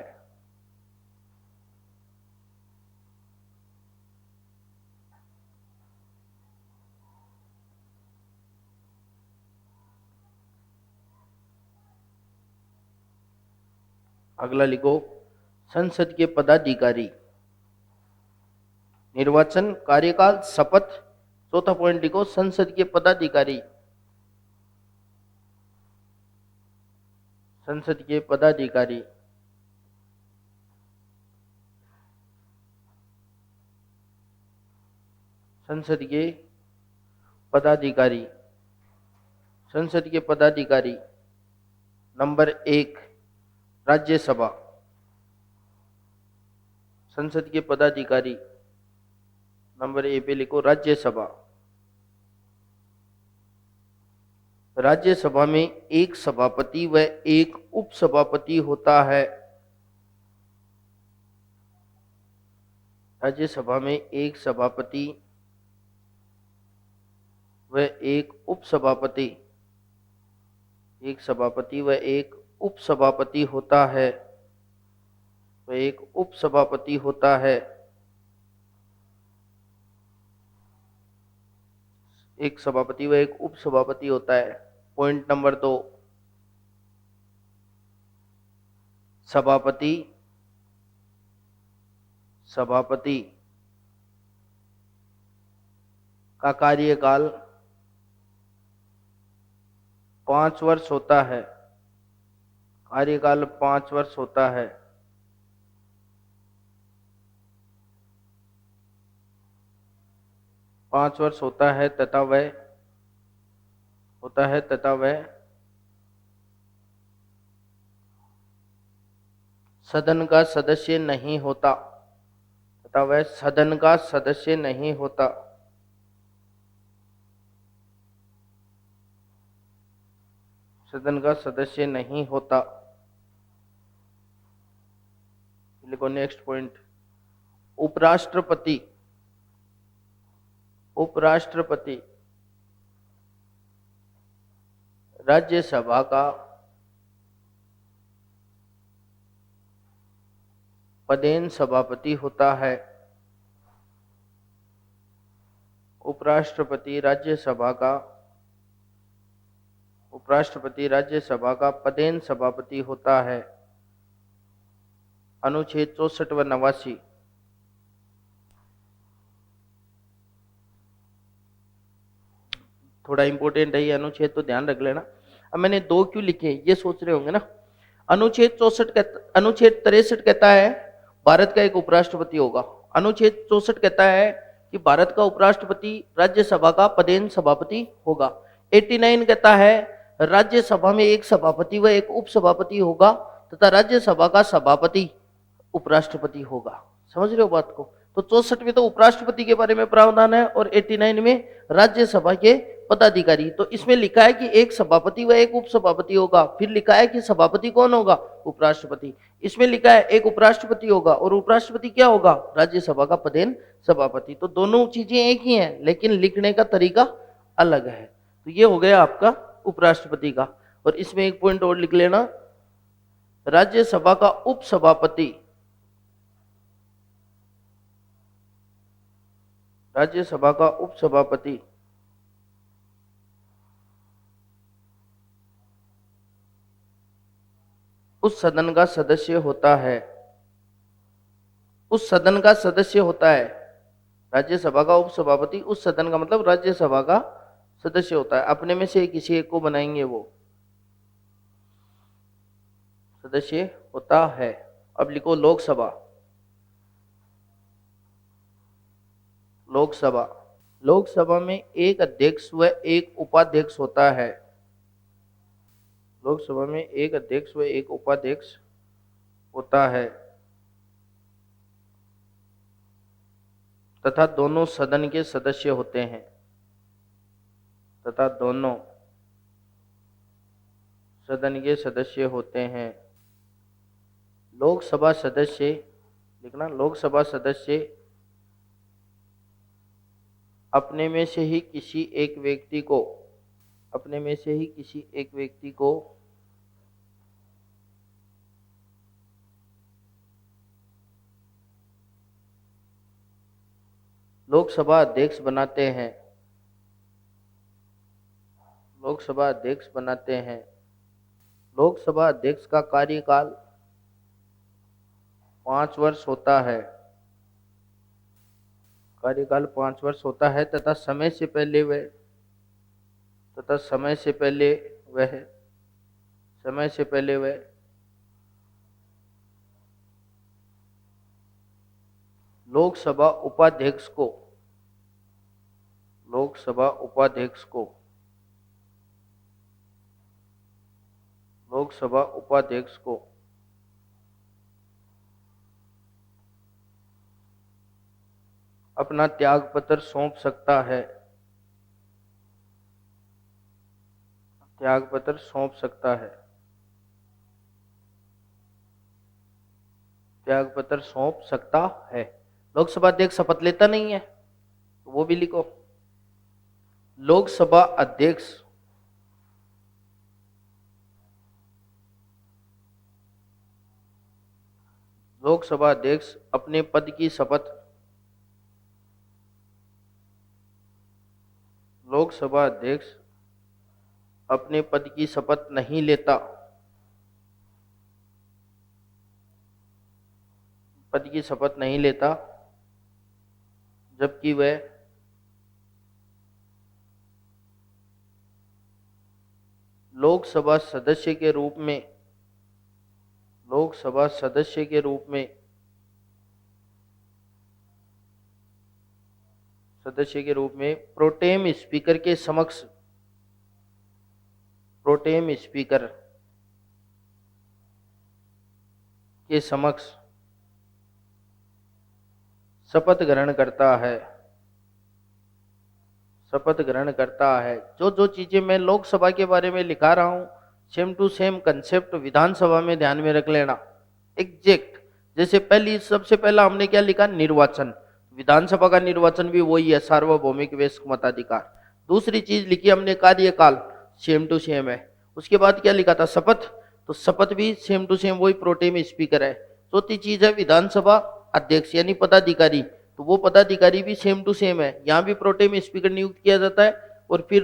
अगला लिखो, संसद के पदाधिकारी। निर्वाचन, कार्यकाल, शपथ। चौथा पॉइंट लिखो, संसद के पदाधिकारी। संसद के पदाधिकारी। संसद के पदाधिकारी। संसद के पदाधिकारी। नंबर 1, राज्यसभा। संसद के पदाधिकारी नंबर ए पे लिखो, राज्यसभा। राज्यसभा में एक सभापति व एक उपसभापति होता है। राज्यसभा में एक सभापति व एक उपसभापति, एक सभापति व एक उपसभापति होता है, वह एक उपसभापति होता है। एक सभापति व एक उपसभापति होता है। पॉइंट नंबर 2, सभापति, सभापति का कार्यकाल 5 वर्ष होता है। कार्यकाल 5 वर्ष होता है। पांच वर्ष होता है तथा वह सदन का सदस्य नहीं होता। तथा वह सदन का सदस्य नहीं होता। सदन का सदस्य नहीं होता। लिखो नेक्स्ट पॉइंट, उपराष्ट्रपति। उपराष्ट्रपति राज्यसभा का पदेन सभापति होता है। उपराष्ट्रपति राज्यसभा का पदेन सभापति होता है। अनुच्छेद 64 व 89। थोड़ा इंपॉर्टेंट है ये अनुच्छेद, तो ध्यान रख लेना। अब मैंने 2 क्यों लिखे ये सोच रहे होंगे ना। अनुच्छेद 63 कहता है भारत का एक उपराष्ट्रपति होगा। अनुच्छेद 64 कहता है कि भारत का उपराष्ट्रपति राज्यसभा का पदेन सभापति होगा। 89 कहता है राज्यसभा में एक सभापति व एक उपसभापति होगा तथा राज्यसभा का सभापति उपराष्ट्रपति होगा। समझ रहे हो बात को। तो 64 में तो उपराष्ट्रपति के बारे में प्रावधान है और 89 में राज्यसभा के पदाधिकारी। तो इसमें लिखा है कि एक सभापति व एक उपसभापति होगा। फिर लिखा है कि सभापति कौन होगा? उपराष्ट्रपति। इसमें लिखा है एक उपराष्ट्रपति होगा और उपराष्ट्रपति क्या होगा? राज्यसभा का पदेन सभापति। तो दोनों चीजें एक ही हैं लेकिन लिखने का तरीका अलग है। तो ये हो गया आपका उपराष्ट्रपति का। और इसमें एक पॉइंट और लिख लेना, राज्यसभा का उपसभापति, राज्यसभा का उपसभापति उस सदन का सदस्य होता है। उस सदन का सदस्य होता है। राज्यसभा का उपसभापति उस सदन का मतलब राज्यसभा का सदस्य होता है। अपने में से किसी एक को बनाएंगे वो सदस्य होता है। अब लिखो लोकसभा। लोकसभा, लोकसभा में एक अध्यक्ष व एक उपाध्यक्ष होता है। लोकसभा में एक अध्यक्ष व एक उपाध्यक्ष होता है तथा दोनों सदन के सदस्य होते हैं। तथा दोनों सदन के सदस्य होते हैं। लोकसभा सदस्य लिखना, लोकसभा सदस्य अपने में से ही किसी एक व्यक्ति को अपने में से ही किसी एक व्यक्ति को लोकसभा अध्यक्ष बनाते हैं। लोकसभा अध्यक्ष बनाते हैं। लोकसभा अध्यक्ष का कार्यकाल 5 वर्ष होता है। कार्यकाल 5 वर्ष होता है तथा समय से पहले वह लोकसभा उपाध्यक्ष को लोकसभा उपाध्यक्ष को लोकसभा उपाध्यक्ष को अपना त्यागपत्र सौंप सकता है। त्यागपत्र सौंप सकता है। त्यागपत्र सौंप सकता है। लोकसभा अध्यक्ष शपथ लेता नहीं है तो वो भी लिखो। लोकसभा अध्यक्ष अपने पद की शपथ लोकसभा अध्यक्ष अपने पद की शपथ नहीं लेता। पद की शपथ नहीं लेता जबकि वह लोकसभा सदस्य के रूप में प्रोटेम स्पीकर के समक्ष शपथ ग्रहण करता है। जो जो चीजें मैं लोकसभा के बारे में लिखा रहा हूं सेम टू सेम कंसेप्ट विधानसभा में ध्यान में रख लेना। एग्जैक्ट जैसे सबसे पहला हमने क्या लिखा, निर्वाचन। विधानसभा का निर्वाचन भी वही है, सार्वभौमिक वयस्क मताधिकार। दूसरी चीज लिखी हमने कार्यकाल, सेम टू सेम है। उसके बाद क्या लिखा था, शपथ, तो शपथ भी सेम टू सेम वही प्रोटेम स्पीकर है। चौथी चीज है विधानसभा अध्यक्ष यानी पदाधिकारी, तो वो पदाधिकारी भी सेम टू सेम है। यहाँ भी प्रोटेम स्पीकर नियुक्त किया जाता है और फिर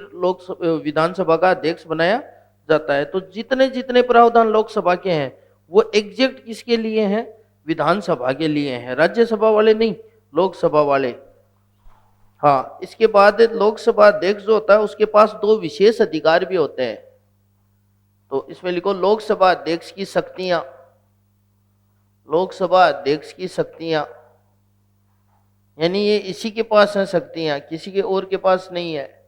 विधानसभा का अध्यक्ष बनाया जाता है। तो जितने जितने प्रावधान लोकसभा के हैं वो एग्जैक्ट किसके लिए हैं, विधानसभा के लिए हैं, राज्यसभा वाले नहीं, लोकसभा वाले। हाँ, इसके बाद लोकसभा अध्यक्ष जो होता है उसके पास 2 विशेष अधिकार भी होते हैं। तो इसमें लिखो लोकसभा अध्यक्ष की शक्तियां। लोकसभा अध्यक्ष की शक्तियां यानी ये इसी के पास हैं शक्तियां, किसी के और के पास नहीं है।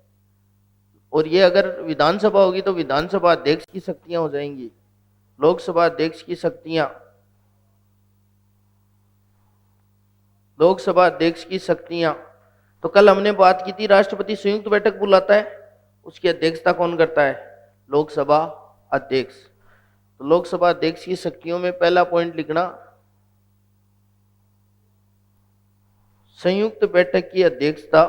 और ये अगर विधानसभा होगी तो विधानसभा अध्यक्ष की शक्तियां हो जाएंगी। लोकसभा अध्यक्ष की शक्तियां, लोकसभा अध्यक्ष की शक्तियां। तो कल हमने बात की थी राष्ट्रपति संयुक्त बैठक बुलाता है, उसकी अध्यक्षता कौन करता है, लोकसभा अध्यक्ष। तो लोकसभा अध्यक्ष की शक्तियों में पहला पॉइंट लिखना, संयुक्त बैठक की अध्यक्षता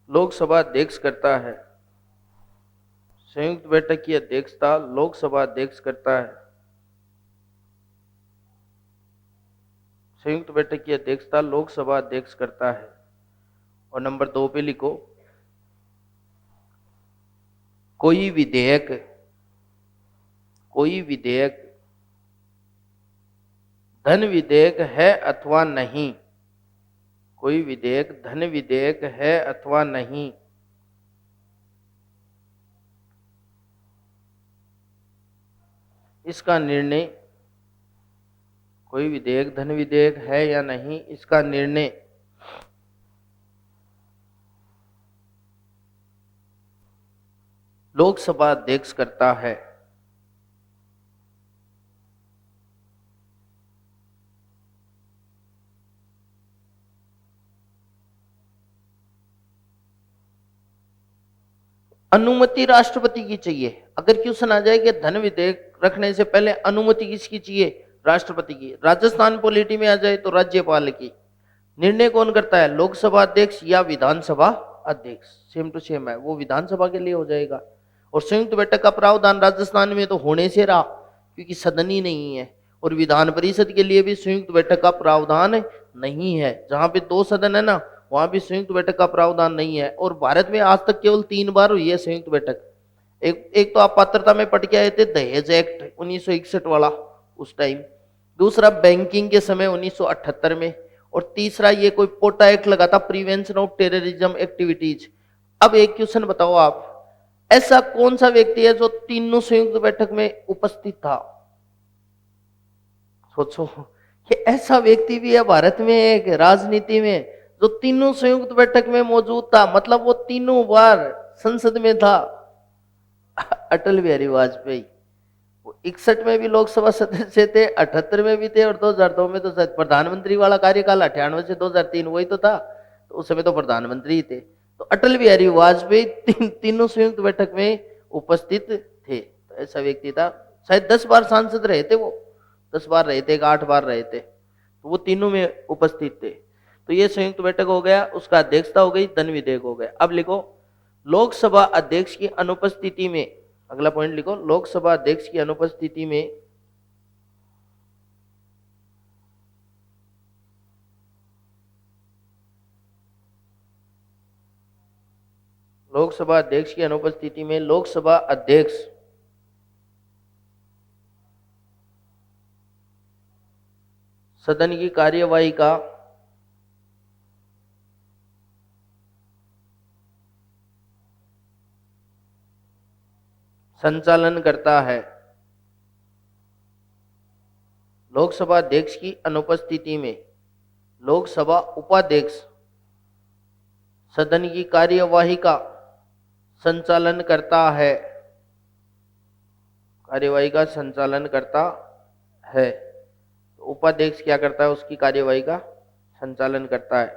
लोकसभा अध्यक्ष करता है। संयुक्त बैठक की अध्यक्षता लोकसभा अध्यक्ष करता है। संयुक्त बैठक की अध्यक्षता लोकसभा अध्यक्ष करता है। और नंबर 2 पे लिखो, कोई विधेयक धन विधेयक है अथवा नहीं, कोई विधेयक धन विधेयक है अथवा नहीं, इसका निर्णय, कोई विधेयक धन विधेयक है या नहीं, इसका निर्णय लोकसभा अध्यक्ष करता है। अनुमति राष्ट्रपति की चाहिए। अगर क्वेश्चन आ जाए कि धन विधेयक रखने से पहले अनुमति किसकी चाहिए, राष्ट्रपति की। राजस्थान पॉलिटी में आ जाए तो राज्यपाल की। निर्णय कौन करता है, लोकसभा अध्यक्ष या विधानसभा अध्यक्ष। सेम टू सेम है, वो विधानसभा के लिए हो जाएगा। और संयुक्त बैठक का प्रावधान राजस्थान में तो होने से रहा, क्योंकि सदन ही नहीं है। और विधान परिषद के लिए भी संयुक्त बैठक का प्रावधान नहीं है। जहां पे 2 सदन है ना, वहां भी संयुक्त बैठक का प्रावधान नहीं है। और भारत में आज तक केवल 3 बार हुई है संयुक्त बैठक। एक तो आप पात्रता में पढ़ के आए थे, दहेज एक्ट 1961 वाला उस टाइम। दूसरा बैंकिंग के समय 1978 में। और तीसरा ये कोई पोटा एक्ट लगा था, प्रिवेंशन ऑफ टेररिज्म एक्टिविटीज। अब एक क्वेश्चन बताओ आप, ऐसा कौन सा व्यक्ति है जो तीनों संयुक्त बैठक में उपस्थित था? सोचो कि ऐसा व्यक्ति भी है भारत में एक राजनीति में जो तीनों संयुक्त बैठक में मौजूद था, मतलब वो तीनों बार संसद में था। अटल बिहारी वाजपेयी। वो 61 में भी लोकसभा सदस्य थे, 78 में भी थे, और 2002 में तो प्रधानमंत्री वाला कार्यकाल 98 से 2003 वही तो था, तो उस समय तो प्रधानमंत्री ही थे। तो अटल बिहारी वाजपेयी तीनों संयुक्त बैठक में उपस्थित थे। तो ऐसा व्यक्ति था, शायद 10 बार सांसद रहे थे वो, 10 बार रहे थे, 8 बार रहे थे, तो वो तीनों में उपस्थित थे। तो ये संयुक्त बैठक हो गया, उसका अध्यक्षता हो गई, धन विधेयक हो गया। अब लिखो, लोकसभा अध्यक्ष की अनुपस्थिति में, अगला पॉइंट लिखो, लोकसभा अध्यक्ष की अनुपस्थिति में लोकसभा अध्यक्ष की अनुपस्थिति में लोकसभा अध्यक्ष सदन की कार्यवाही का संचालन करता है। लोकसभा अध्यक्ष की अनुपस्थिति में लोकसभा उपाध्यक्ष सदन की कार्यवाही का संचालन करता है, कार्यवाही का संचालन करता है। उपाध्यक्ष क्या करता है, उसकी कार्यवाही का संचालन करता है।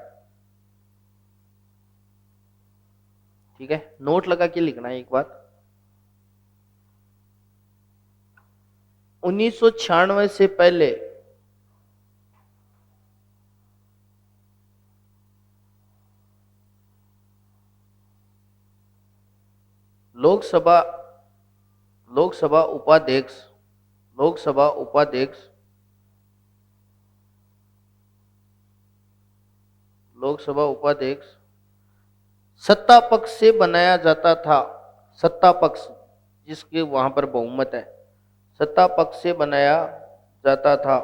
ठीक है, नोट लगा के लिखना है एक बात। 1996 से पहले लोकसभा उपाध्यक्ष सत्ता पक्ष से बनाया जाता था। सत्ता पक्ष जिसके वहां पर बहुमत है, सत्ता पक्ष से बनाया जाता था।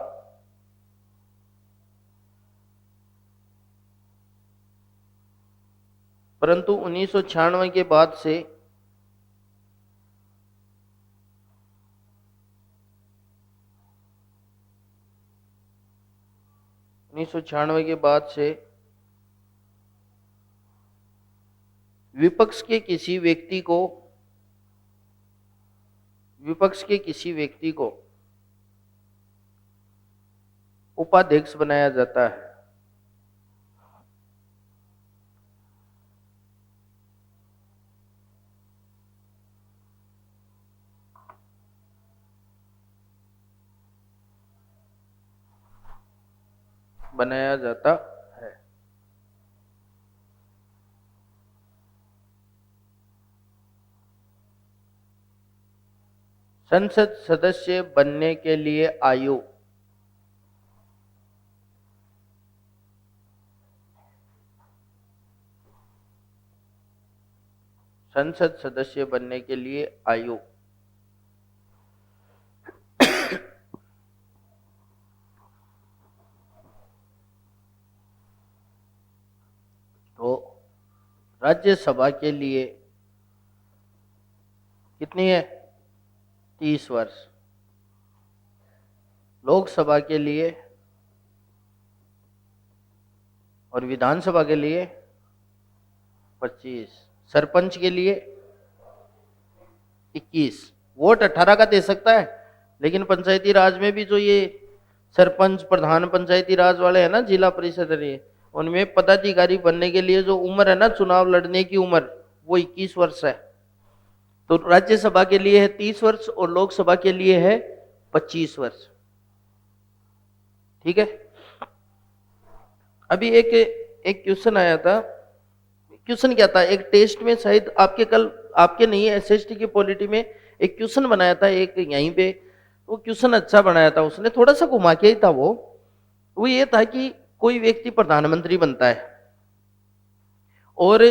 परंतु 1996 के बाद से विपक्ष के किसी व्यक्ति को उपाध्यक्ष बनाया जाता है। बनाया जाता है। संसद सदस्य बनने के लिए आयु, संसद सदस्य बनने के लिए आयु तो राज्यसभा के लिए कितनी है, 30 वर्ष। लोकसभा के लिए और विधानसभा के लिए 25। सरपंच के लिए 21। वोट 18 का दे सकता है, लेकिन पंचायती राज में भी जो ये सरपंच प्रधान पंचायती राज वाले हैं ना, जिला परिषद है, उनमें पदाधिकारी बनने के लिए जो उम्र है ना, चुनाव लड़ने की उम्र, वो 21 वर्ष है। तो राज्यसभा के लिए है 30 वर्ष और लोकसभा के लिए है 25 वर्ष। ठीक है। अभी एक क्वेश्चन आया था। क्वेश्चन क्या था, एक टेस्ट में शायद आपके नहीं है, एसएसटी की पॉलिटी में एक क्वेश्चन बनाया था एक यहीं पे। वो क्वेश्चन अच्छा बनाया था उसने, थोड़ा सा घुमा के ही था वो ये था कि कोई व्यक्ति प्रधानमंत्री बनता है और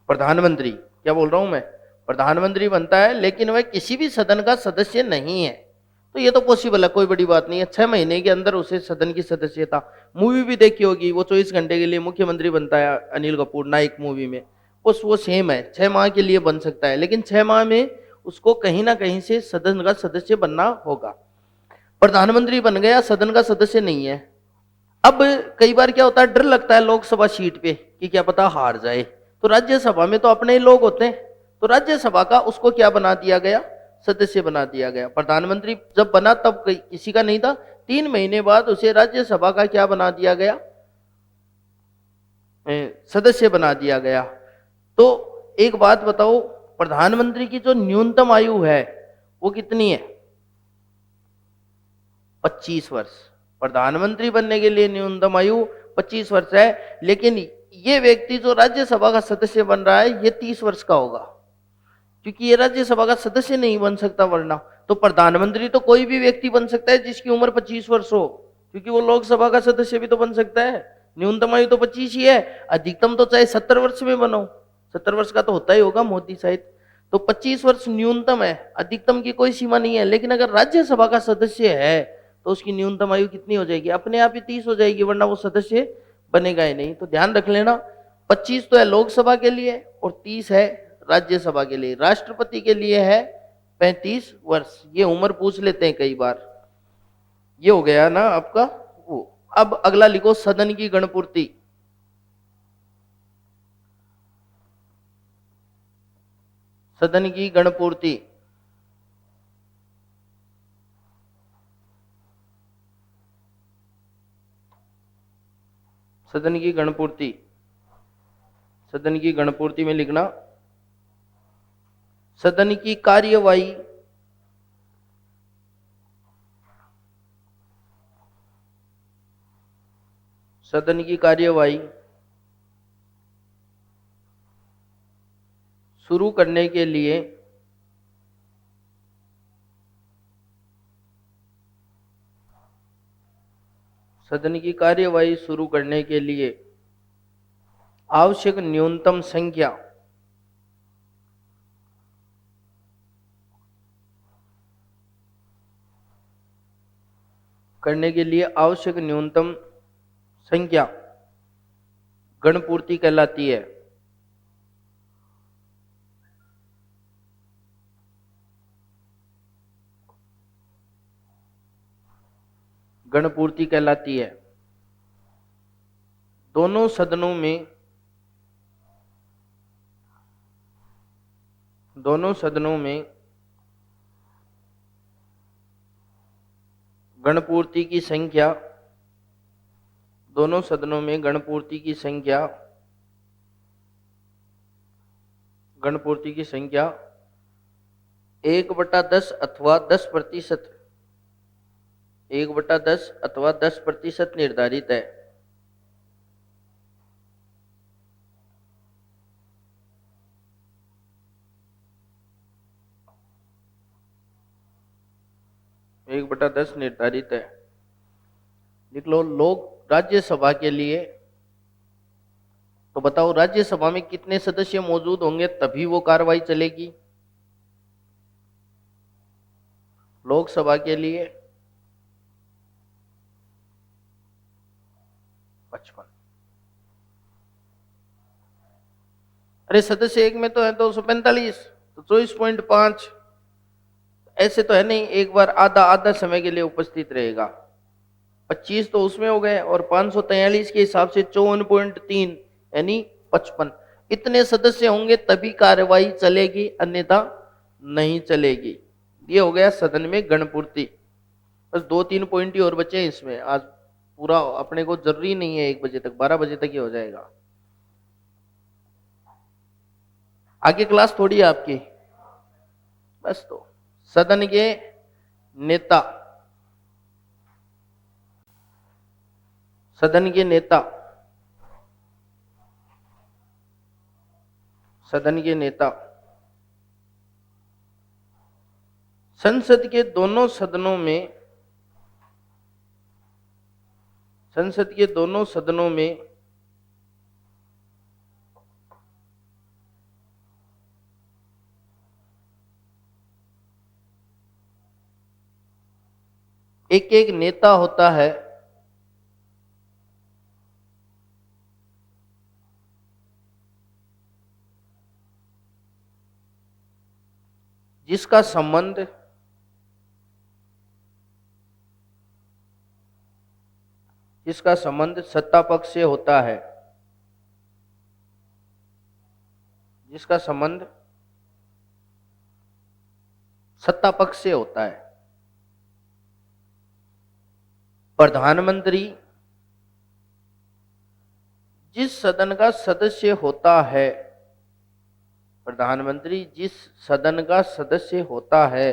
प्रधानमंत्री, क्या बोल रहा हूं मैं, प्रधानमंत्री बनता है लेकिन वह किसी भी सदन का सदस्य नहीं है। तो ये तो पॉसिबल है, कोई बड़ी बात नहीं है, 6 महीने के अंदर उसे सदन की सदस्यता। मूवी भी देखी होगी, वो 24 घंटे के लिए मुख्यमंत्री बनता है अनिल कपूर नायक मूवी में। वो सेम है, 6 माह के लिए बन सकता है, लेकिन 6 माह में उसको कहीं ना कहीं से सदन का सदस्य बनना होगा। प्रधानमंत्री बन गया, सदन का सदस्य नहीं है। अब कई बार क्या होता है, डर लगता है लोकसभा सीट पे कि क्या पता हार जाए, तो राज्यसभा में तो अपने ही लोग होते हैं, तो राज्यसभा का उसको क्या बना दिया गया, सदस्य बना दिया गया। प्रधानमंत्री जब बना तब किसी का नहीं था, 3 महीने बाद उसे राज्यसभा का क्या बना दिया गया, सदस्य बना दिया गया। तो एक बात बताओ, प्रधानमंत्री की जो न्यूनतम आयु है वो कितनी है, 25 वर्ष। प्रधानमंत्री बनने के लिए न्यूनतम आयु 25 वर्ष है, लेकिन ये व्यक्ति जो राज्यसभा का सदस्य बन रहा है ये 30 वर्ष का होगा, क्योंकि ये राज्यसभा का सदस्य नहीं बन सकता वरना। तो प्रधानमंत्री तो कोई भी व्यक्ति बन सकता है जिसकी उम्र 25 वर्ष हो, क्योंकि वो लोकसभा का सदस्य भी तो बन सकता है। न्यूनतम आयु तो 25 ही है, अधिकतम तो चाहे 70 वर्ष में बनो, 70 वर्ष का तो होता ही होगा मोदी शायद। तो 25 वर्ष न्यूनतम है, अधिकतम की कोई सीमा नहीं है। लेकिन अगर राज्यसभा का सदस्य है तो उसकी न्यूनतम आयु कितनी हो जाएगी, अपने आप ही 30 हो जाएगी, वरना वो सदस्य बनेगा ही नहीं। तो ध्यान रख लेना, 25 तो है लोकसभा के लिए और 30 है राज्यसभा के लिए। राष्ट्रपति के लिए है 35 वर्ष। ये उम्र पूछ लेते हैं कई बार। ये हो गया ना आपका वो। अब अगला लिखो, सदन की गणपूर्ति। सदन की गणपूर्ति, सदन की गणपूर्ति, सदन की गणपूर्ति में लिखना, सदन की कार्यवाही, सदन की कार्यवाही शुरू करने के लिए सदन की कार्यवाही शुरू करने के लिए आवश्यक न्यूनतम संख्या, करने के लिए आवश्यक न्यूनतम संख्या गणपूर्ति कहलाती है। गणपूर्ति कहलाती है। दोनों सदनों में, दोनों सदनों में गणपूर्ति की संख्या, दोनों सदनों में गणपूर्ति की संख्या, गणपूर्ति की संख्या 1/10 अथवा 10%, 1/10 अथवा 10% निर्धारित है। एक बटा 10 निर्धारित है। लिख लो। लोग राज्यसभा के लिए, तो बताओ राज्यसभा में कितने सदस्य मौजूद होंगे तभी वो कार्रवाई चलेगी। लोकसभा के लिए 55। अरे सदस्य एक में तो है 245, तो 24.5 ऐसे तो है नहीं, एक बार आधा आधा समय के लिए उपस्थित रहेगा। 25 तो उसमें हो गए और 543 के हिसाब से 54.3 यानी 55। इतने सदस्य होंगे तभी कार्यवाही चलेगी, अन्यथा नहीं चलेगी। ये हो गया सदन में गणपूर्ति। बस 2-3 पॉइंट ही और बचे हैं इसमें। आज पूरा अपने को जरूरी नहीं है 1 बजे तक, 12 बजे तक ही हो जाएगा। आगे क्लास थोड़ी है आपकी, बस। तो सदन के नेता, सदन के नेता, सदन के नेता संसद के दोनों सदनों में, संसद के दोनों सदनों में एक एक नेता होता है जिसका संबंध सत्ता पक्ष से होता है, जिसका संबंध सत्ता पक्ष से होता है। प्रधानमंत्री जिस सदन का सदस्य होता है, प्रधानमंत्री जिस सदन का सदस्य होता है,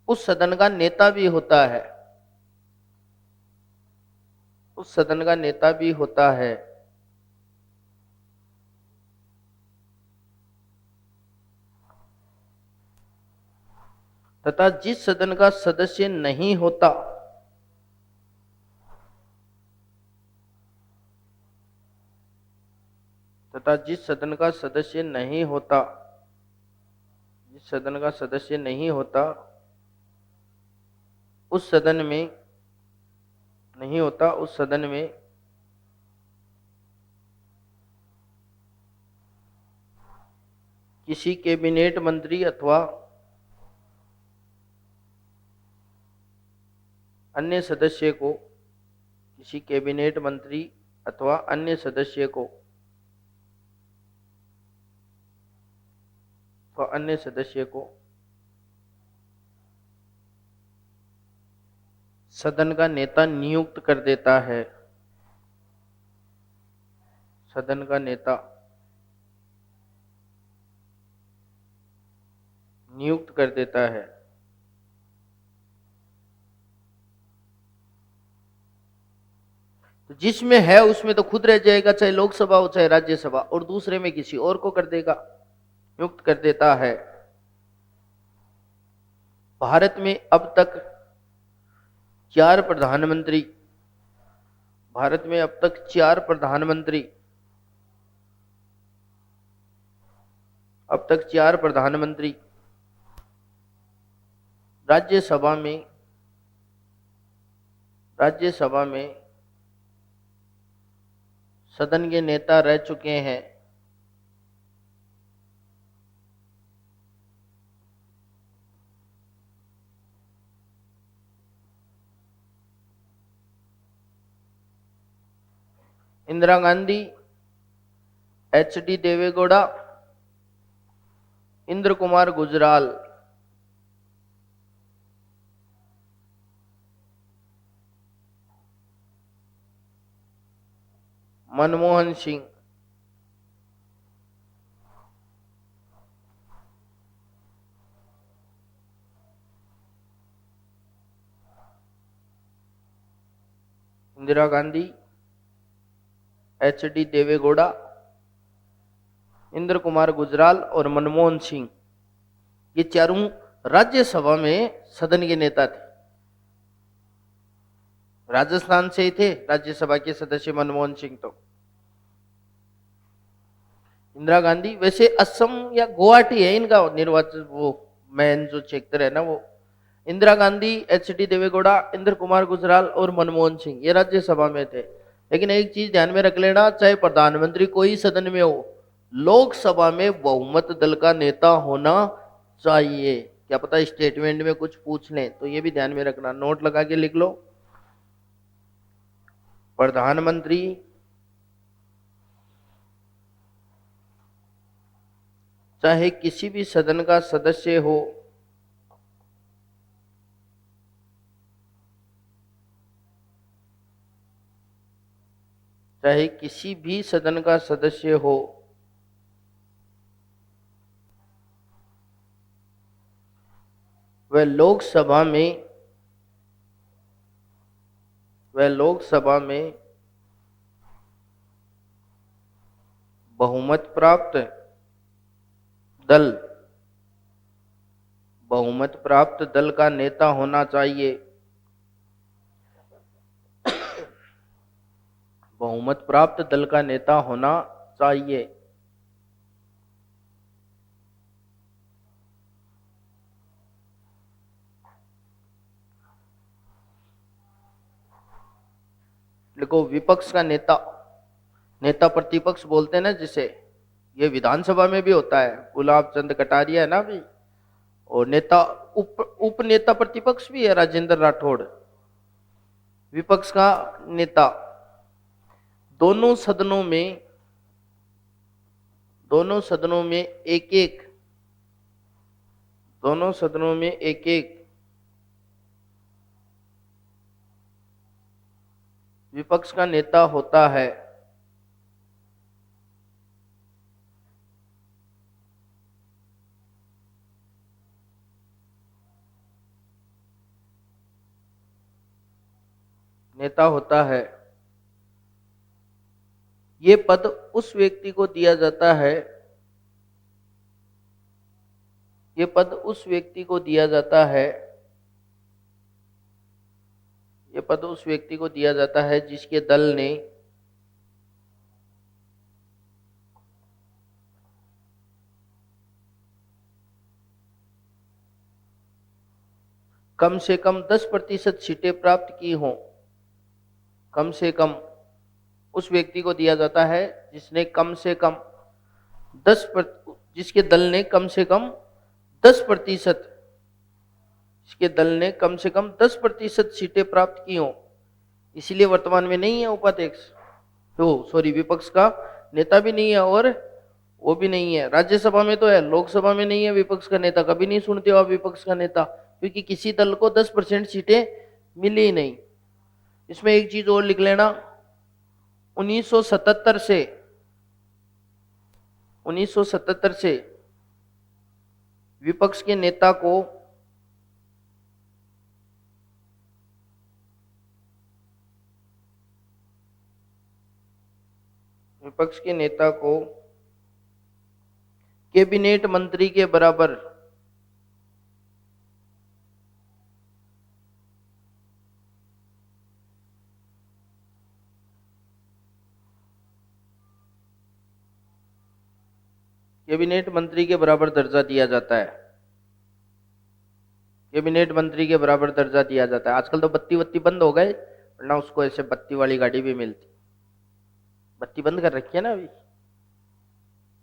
उस सदन का नेता भी होता है, उस सदन का नेता भी होता है। तथा जिस सदन का सदस्य नहीं होता, तथा जिस सदन का सदस्य नहीं होता, जिस सदन का सदस्य नहीं होता, उस सदन में नहीं होता, उस सदन में किसी कैबिनेट मंत्री अथवा अन्य सदस्य को, किसी कैबिनेट मंत्री अथवा अन्य सदस्य को, तो अन्य सदस्य को सदन का नेता नियुक्त कर देता है, सदन का नेता नियुक्त कर देता है। तो जिसमें है उसमें तो खुद रह जाएगा, चाहे लोकसभा हो चाहे राज्यसभा, और दूसरे में किसी और को कर देगा, नियुक्त कर देता है। भारत में अब तक 4 प्रधानमंत्री, भारत में अब तक 4 प्रधानमंत्री, अब तक 4 प्रधानमंत्री राज्यसभा में, राज्यसभा में सदन के नेता रह चुके हैं। इंदिरा गांधी, एच.डी. देवेगौड़ा, इंद्र कुमार गुजराल, मनमोहन सिंह, इंदिरा गांधी, एच.डी. देवेगौड़ा, इंद्र कुमार गुजराल और मनमोहन सिंह, ये चारों राज्यसभा में सदन के नेता थे। राजस्थान से ही थे राज्यसभा के सदस्य मनमोहन सिंह। तो इंदिरा गांधी, वैसे असम या गुवाहाटी है इनका निर्वाचन, वो मेन जो क्षेत्र है ना वो। इंदिरा गांधी, एच.डी. देवेगौड़ा, इंद्र कुमार गुजराल और मनमोहन सिंह ये राज्यसभा में थे। लेकिन एक चीज ध्यान में रख लेना, चाहे प्रधानमंत्री कोई सदन में हो, लोकसभा में बहुमत दल का नेता होना चाहिए। क्या पता स्टेटमेंट में कुछ पूछ लें, तो ये भी ध्यान में रखना, नोट लगा के लिख लो। प्रधानमंत्री चाहे किसी भी सदन का सदस्य हो, चाहे किसी भी सदन का सदस्य हो, वह लोकसभा में बहुमत प्राप्त दल का नेता होना चाहिए। बहुमत प्राप्त दल का नेता होना चाहिए। देखो, विपक्ष का नेता प्रतिपक्ष बोलते हैं ना जिसे, ये विधानसभा में भी होता है। गुलाब चंद कटारिया है ना अभी, और नेता उप नेता प्रतिपक्ष भी है राजेंद्र राठौड़। विपक्ष का नेता दोनों सदनों में एक एक विपक्ष का नेता होता है। ये पद उस व्यक्ति को दिया जाता है, जिसके दल ने कम से कम 10% सीटें प्राप्त की हों। कम से कम उस व्यक्ति को दिया जाता है जिसने कम से कम जिसके दल ने कम से कम 10%, जिसके दल ने कम से कम 10% सीटें प्राप्त की हों। इसलिए वर्तमान में नहीं है उपाध्यक्ष, तो सॉरी, विपक्ष का नेता भी नहीं है और वो भी नहीं है। राज्यसभा में तो है, लोकसभा में नहीं है विपक्ष का नेता। कभी नहीं सुनते हो आप विपक्ष का नेता, क्योंकि किसी दल को 10% सीटें मिली ही नहीं। इसमें एक चीज और लिख लेना, 1977 से विपक्ष के नेता को कैबिनेट मंत्री के बराबर दर्जा दिया जाता है। आजकल तो बत्ती बंद हो गए, वरना उसको ऐसे बत्ती वाली गाड़ी भी मिलती। बत्ती बंद कर रखी है ना अभी,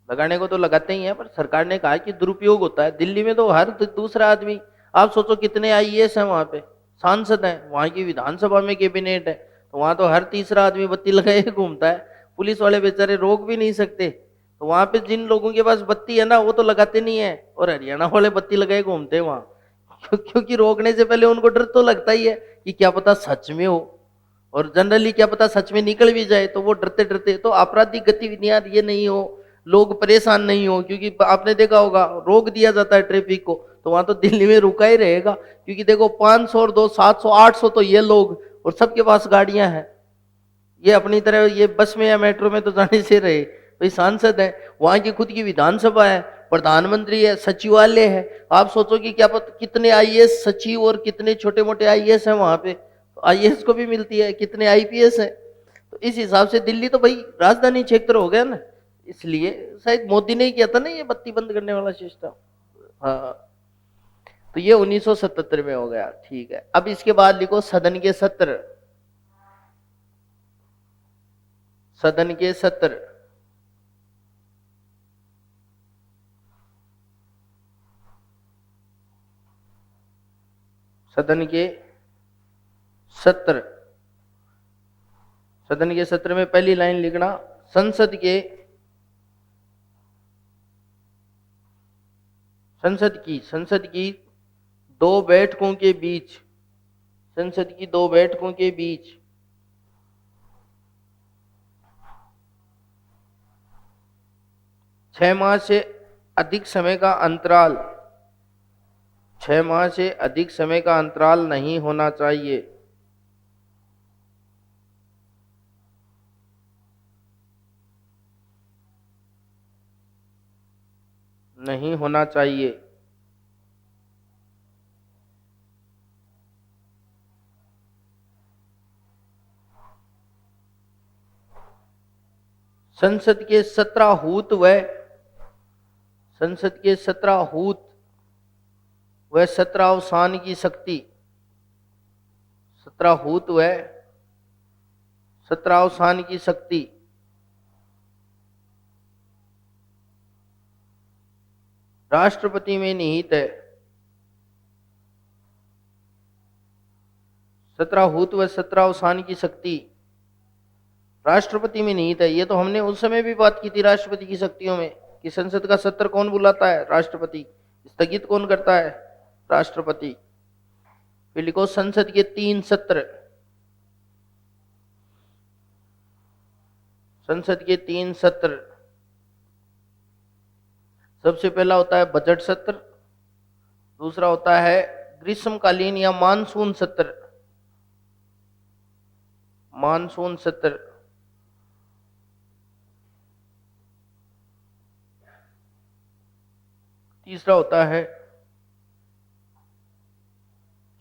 लगाने को तो लगाते ही हैं, पर सरकार ने कहा कि दुरुपयोग होता है। दिल्ली में तो हर दूसरा आदमी, आप सोचो कितने आईएएस हैं वहां पे, सांसद हैं, वहां की विधानसभा में कैबिनेट है, तो वहां तो हर तीसरा आदमी बत्ती लगाए घूमता है। पुलिस वाले बेचारे रोक भी नहीं सकते। तो वहां पे जिन लोगों के पास बत्ती है ना, वो तो लगाते नहीं है, और हरियाणा वाले बत्ती लगाए घूमते हैं वहां। क्योंकि रोकने से पहले उनको डर तो लगता ही है कि क्या पता सच में हो, और जनरली क्या पता सच में निकल भी जाए, तो वो डरते डरते, तो आपराधिक गतिविधियां ये नहीं हो, लोग परेशान नहीं हो। क्योंकि आपने देखा होगा, रोक दिया जाता है ट्रैफिक को, तो वहां तो दिल्ली में रुका ही रहेगा। क्योंकि देखो 500 और 2 700 800 तो ये लोग, और सबके पास गाड़ियां हैं। ये अपनी तरह ये बस में या मेट्रो में तो जाने से रहे, भाई सांसद है, वहां की खुद की विधानसभा है, प्रधानमंत्री है, सचिवालय है। आप सोचो कि क्या पता कितने आईएएस सचिव और कितने छोटे मोटे आईएएस हैं वहां पे, तो आईएएस को भी मिलती है, कितने आईपीएस है। तो इस हिसाब से दिल्ली तो भाई राजधानी क्षेत्र हो गया ना, इसलिए शायद मोदी ने ही किया था ना ये बत्ती बंद करने वाला सिस्टम। हाँ, तो ये 1977 में हो गया। ठीक है, अब इसके बाद लिखो सदन के सत्र। सदन के सत्र, सदन के सत्र में पहली लाइन लिखना, संसद की दो बैठकों के बीच, संसद की 2 बैठकों के बीच 6 माह से अधिक समय का अंतराल, 6 माह से अधिक समय का अंतराल नहीं होना चाहिए। नहीं होना चाहिए। संसद के 17 हूत व संसद के 17 हूत व 17 अवसान की शक्ति, 17 हूत व 17 अवसान की शक्ति राष्ट्रपति में निहित है। 17 हूत व 17 अवसान की शक्ति राष्ट्रपति में निहित है। ये तो हमने उस समय भी बात की थी राष्ट्रपति की शक्तियों में, कि संसद का सत्र कौन बुलाता है? राष्ट्रपति। स्थगित कौन करता है? राष्ट्रपति। फिर लिखो संसद के 3 सत्र, संसद के 3 सत्र। सबसे पहला होता है बजट सत्र, दूसरा होता है ग्रीष्मकालीन या मानसून सत्र, मानसून सत्र, तीसरा होता है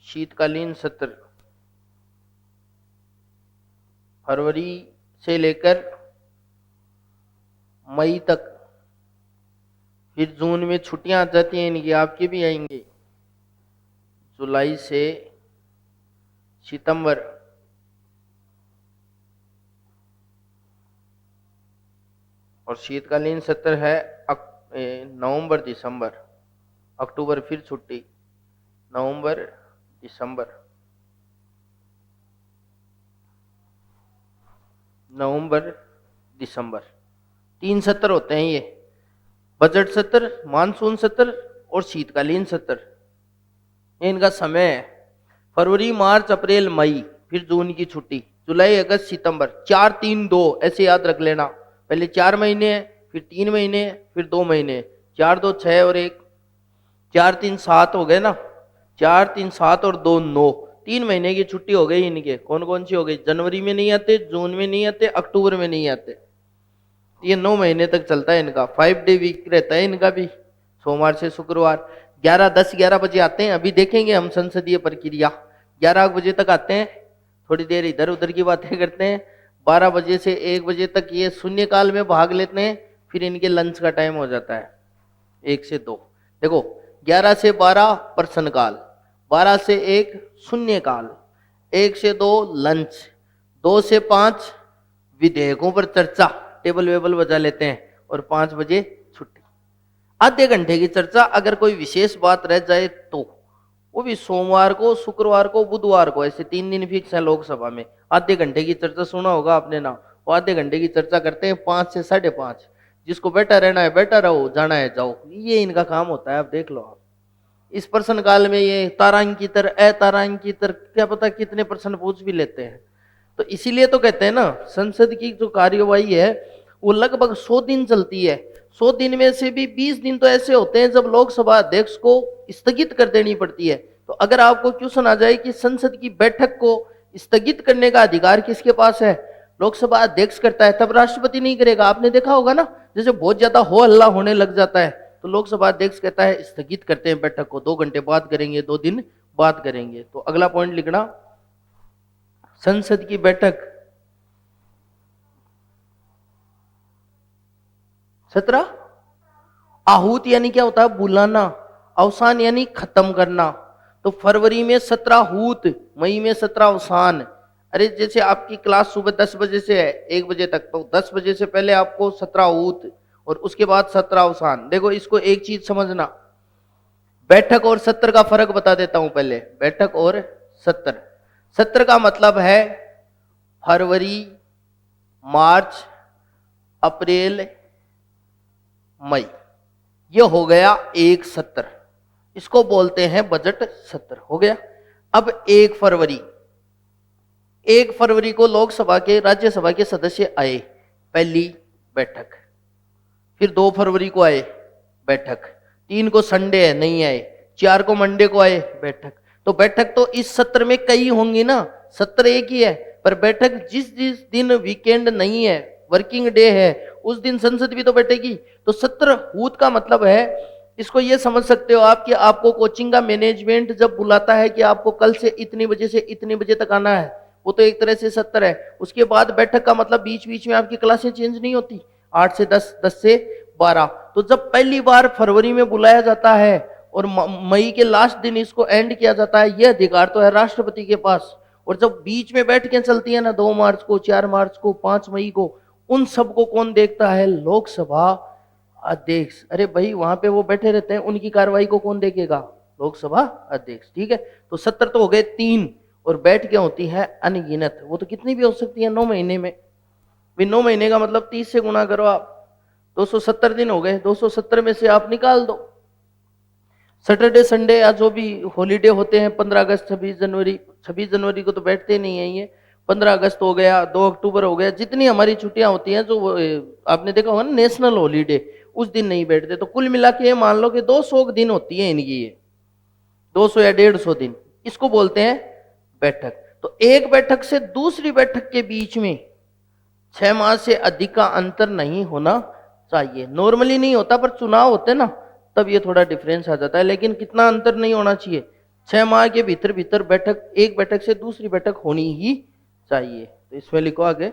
शीतकालीन सत्र। फरवरी से लेकर मई तक, फिर जून में छुट्टियां आ जाती हैं इनकी, आपकी भी आएंगी। जुलाई से सितंबर, और शीतकालीन सत्र है नवंबर दिसंबर। अक्टूबर फिर छुट्टी, नवंबर दिसंबर, नवंबर दिसंबर, 3 सत्र होते हैं ये। बजट सत्र, मानसून सत्र और शीतकालीन सत्र, इनका समय है। फरवरी, मार्च, अप्रैल, मई, फिर जून की छुट्टी, जुलाई, अगस्त, सितंबर, 4, 3, 2 ऐसे याद रख लेना। पहले 4 महीने हैं, फिर 3 महीने, फिर 2 महीने, 4, 2, 6 और 1, 4, 3, 7 हो गए ना, 4, 3, 7 और 2, 9, 3 महीने की छुट्टी हो गई इनके। कौन कौन सी हो गई? जनवरी में नहीं आते, जून में नहीं आते, अक्टूबर में नहीं आते। ये 9 महीने तक चलता है इनका। 5 डे वीक रहता है इनका भी, सोमवार से शुक्रवार। 11, 10, 11 बजे आते हैं। अभी देखेंगे हम संसदीय प्रक्रिया। 11 बजे तक आते हैं, थोड़ी देर इधर उधर की बातें करते हैं। 12 बजे से 1 बजे तक ये शून्यकाल में भाग लेते हैं, फिर इनके लंच का टाइम हो जाता है 1 से 2। देखो 11 से 12 प्रश्नकाल, 12 से 1 शून्यकाल, 1 से 2 लंच, 2 से 5 विधेयकों पर चर्चा, टेबल वेबल बजा लेते हैं, और 5 बजे छुट्टी। आधे घंटे की चर्चा, अगर कोई विशेष बात रह जाए तो, वो भी सोमवार को, शुक्रवार को, बुधवार को, ऐसे 3 दिन फिक्स है लोकसभा में। आधे घंटे की चर्चा सुना होगा आपने ना, वो आधे घंटे की चर्चा करते हैं 5 से 5:30। जिसको बैठा रहना है बैठा रहो, जाना है जाओ, ये इनका काम होता है। आप देख लो, आप इस प्रश्न काल में ये तारांकितर, अतारांकितर, क्या पता कितने प्रश्न पूछ भी लेते हैं। तो इसीलिए तो कहते हैं ना, संसद की जो कार्यवाही है वो लगभग 100 दिन चलती है। 100 दिन में से भी 20 दिन तो ऐसे होते हैं जब लोकसभा अध्यक्ष को स्थगित कर देनी पड़ती है। तो अगर आपको क्वेश्चन आ जाए कि संसद की बैठक को स्थगित करने का अधिकार किसके पास है, लोकसभा अध्यक्ष करता है, तब राष्ट्रपति नहीं करेगा। आपने देखा होगा ना, जैसे बहुत ज्यादा हो हल्ला होने लग जाता है तो लोकसभा अध्यक्ष कहता है स्थगित करते हैं बैठक को, 2 घंटे बाद करेंगे, 2 दिन बाद करेंगे। तो अगला पॉइंट लिखना, संसद की बैठक 17 आहूत यानी क्या होता है? बुलाना। अवसान यानी खत्म करना। तो फरवरी में 17 हूत, मई में 17 अवसान। अरे जैसे आपकी क्लास सुबह 10 बजे से है 1 बजे तक, तो 10 बजे से पहले आपको 17 हूत और उसके बाद 17 अवसान। देखो इसको एक चीज समझना, बैठक और सत्र का फर्क बता देता हूं पहले। बैठक और सत्र, सत्र का मतलब है फरवरी, मार्च, अप्रैल, मई, ये हो गया एक सत्र, इसको बोलते हैं बजट सत्र। हो गया। अब 1 फरवरी, 1 फरवरी को लोकसभा के, राज्यसभा के सदस्य आए, पहली बैठक। फिर 2 फरवरी को आए बैठक, 3 को संडे है नहीं आए, 4 को मंडे को आए बैठक। तो बैठक तो इस सत्र में कई होंगी ना, सत्र एक ही है, पर बैठक जिस जिस दिन वीकेंड नहीं है, वर्किंग डे है, उस दिन संसद भी तो बैठेगी। तो सत्र हूत का मतलब है, इसको ये समझ सकते हो आप कि आपको कोचिंग का मैनेजमेंट जब बुलाता है कि आपको कल से इतनी बजे से इतनी बजे तक आना है, वो तो एक तरह से सत्र है। उसके बाद बैठक का मतलब बीच बीच में आपकी क्लासें चेंज नहीं होती, 8 से 10, 10 से 12। तो जब पहली बार फरवरी में बुलाया जाता है और मई के लास्ट दिन इसको एंड किया जाता है, यह अधिकार तो है राष्ट्रपति के पास। और जब बीच में बैठ के चलती है ना, 2 मार्च को, 4 मार्च को, 5 मई को, उन सबको कौन देखता है? लोकसभा अध्यक्ष। अरे भाई वहां पे वो बैठे रहते हैं, उनकी कार्रवाई को कौन देखेगा? लोकसभा अध्यक्ष। ठीक है, तो सत्र तो हो गए 3, और बैठ के होती है अनगिनत, वो तो कितनी भी हो सकती है 9 महीने में। 9 महीने का मतलब 30 से गुना करो आप, 270 दिन हो गए, 270 में से आप निकाल दो सैटरडे संडे या जो भी हॉलीडे होते हैं, 15 अगस्त, 26 जनवरी। 26 जनवरी को तो बैठते नहीं है ये, 15 अगस्त हो गया, 2 अक्टूबर हो गया, जितनी हमारी छुट्टियां होती हैं, जो आपने देखा होगा ना नेशनल हॉलीडे, उस दिन नहीं बैठते। तो कुल मिला के मान लो कि 200 दिन होती है इनकी, ये 200 या 150 दिन, इसको बोलते हैं बैठक। तो एक बैठक से दूसरी बैठक के बीच में 6 माह से अधिक का अंतर नहीं होना चाहिए। नॉर्मली नहीं होता, पर चुनाव होते ना तब ये थोड़ा डिफरेंस आ जाता है। लेकिन कितना अंतर नहीं होना चाहिए? 6 माह के भीतर भीतर बैठक, एक बैठक से दूसरी बैठक होनी ही चाहिए। तो इसमें लिखो आगे,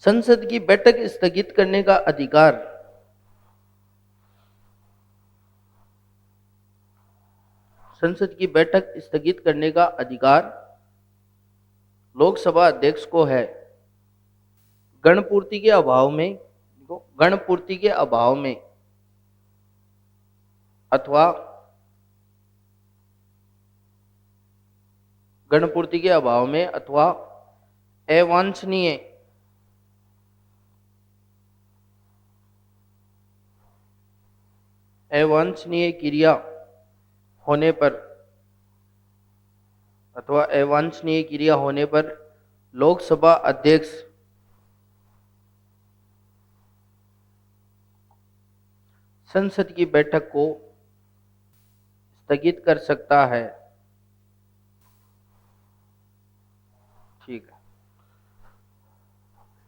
संसद की बैठक स्थगित करने का अधिकार संसद की बैठक स्थगित करने का अधिकार लोकसभा अध्यक्ष को है। गणपूर्ति के अभाव में, गणपूर्ति के अभाव में अथवा गणपूर्ति के अभाव में अथवा अवांछनीय क्रिया होने पर अथवा अवांछनीय क्रिया होने पर लोकसभा अध्यक्ष संसद की बैठक को स्थगित कर सकता है। ठीक है,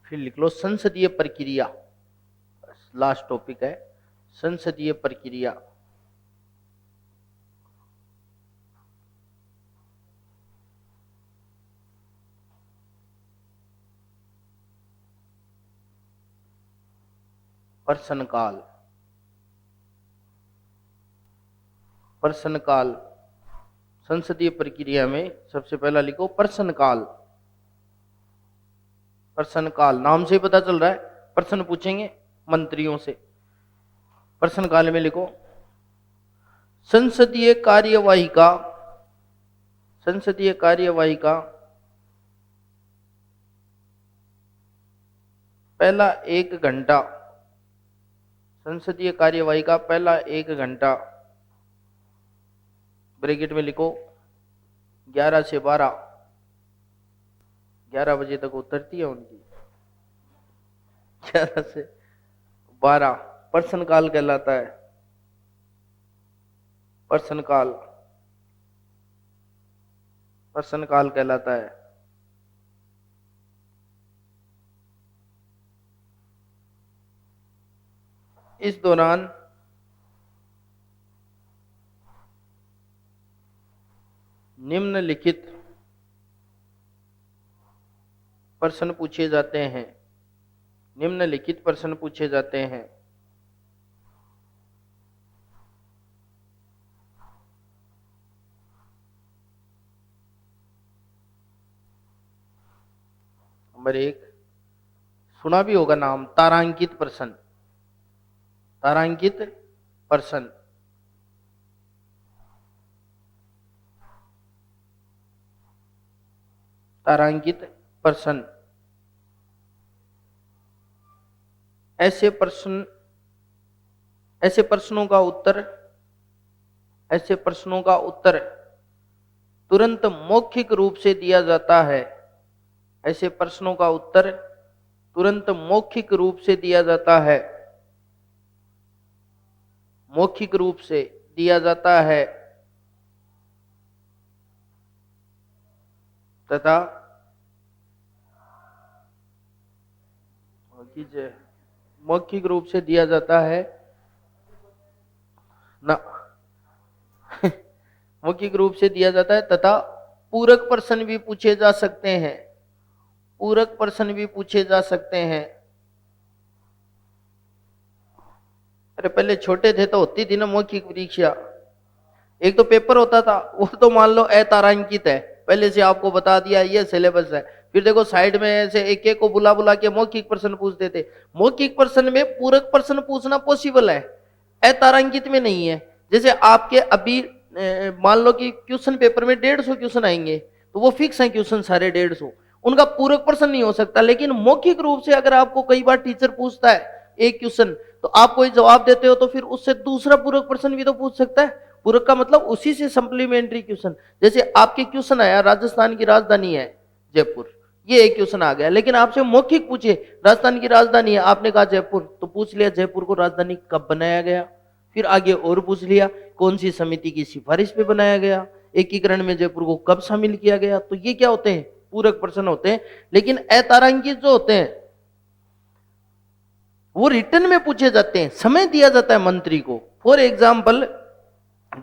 फिर लिख लो संसदीय प्रक्रिया, लास्ट टॉपिक है संसदीय प्रक्रिया। प्रश्नकाल, प्रश्नकाल संसदीय प्रक्रिया में सबसे पहला लिखो प्रश्नकाल। प्रश्नकाल नाम से ही पता चल रहा है, प्रश्न पूछेंगे मंत्रियों से। प्रश्नकाल में लिखो संसदीय कार्यवाही का पहला 1 घंटा, संसदीय कार्यवाही का पहला 1 घंटा, ब्रैकेट में लिखो 11 से 12, 11 बजे तक उतरती है उनकी, 11 से 12 प्रश्नकाल कहलाता है। प्रश्नकाल कहलाता है। इस दौरान निम्नलिखित प्रश्न पूछे जाते हैं। निम्नलिखित प्रश्न पूछे जाते हैं। नंबर 1 सुना भी होगा नाम, तारांकित प्रश्न। तारांकित प्रश्न, तारांकित प्रश्न ऐसे प्रश्नों का उत्तर तुरंत मौखिक रूप से दिया जाता है। ऐसे प्रश्नों का उत्तर तुरंत मौखिक रूप से दिया जाता है, मौखिक रूप से दिया जाता है तथा मौखिक रूप से दिया जाता है ना मौखिक रूप से दिया जाता है तथा पूरक प्रश्न भी पूछे जा सकते हैं, पूरक प्रश्न भी पूछे जा सकते हैं। अरे पहले छोटे थे तो होती थी ना मौखिक परीक्षा, एक तो पेपर होता था, वो तो मान लो अतारांकित है, पहले से आपको बता दिया ये सिलेबस है, फिर देखो साइड में ऐसे एक एक को बुला बुला के मौखिक प्रश्न पूछते थे। मौखिक प्रश्न में पूरक प्रश्न पूछना पॉसिबल है, अतारांकित में नहीं है। जैसे आपके अभी मान लो कि क्वेश्चन पेपर में 150 क्वेश्चन आएंगे, तो वो फिक्स है क्वेश्चन सारे 150, उनका पूरक प्रश्न नहीं हो सकता। लेकिन मौखिक रूप से अगर आपको कई बार टीचर पूछता है एक क्वेश्चन, तो आप कोई जवाब देते हो तो फिर उससे दूसरा पूरक प्रश्न भी तो पूछ सकता है। पूरक का मतलब उसी से सप्लीमेंट्री क्वेश्चन। जैसे आपके क्वेश्चन आया राजस्थान की राजधानी है जयपुर, ये एक क्वेश्चन आ गया, लेकिन आपसे मौखिक पूछे राजस्थान की राजधानी है, आपने कहा जयपुर, तो पूछ लिया जयपुर को राजधानी कब बनाया गया, फिर आगे और पूछ लिया कौन सी समिति की सिफारिश पे बनाया गया, एकीकरण में जयपुर को कब शामिल किया गया। तो ये क्या होते हैं, पूरक प्रश्न होते हैं। लेकिन अतारांकित जो होते हैं वो रिटर्न में पूछे जाते हैं, समय दिया जाता है मंत्री को। फॉर एग्जाम्पल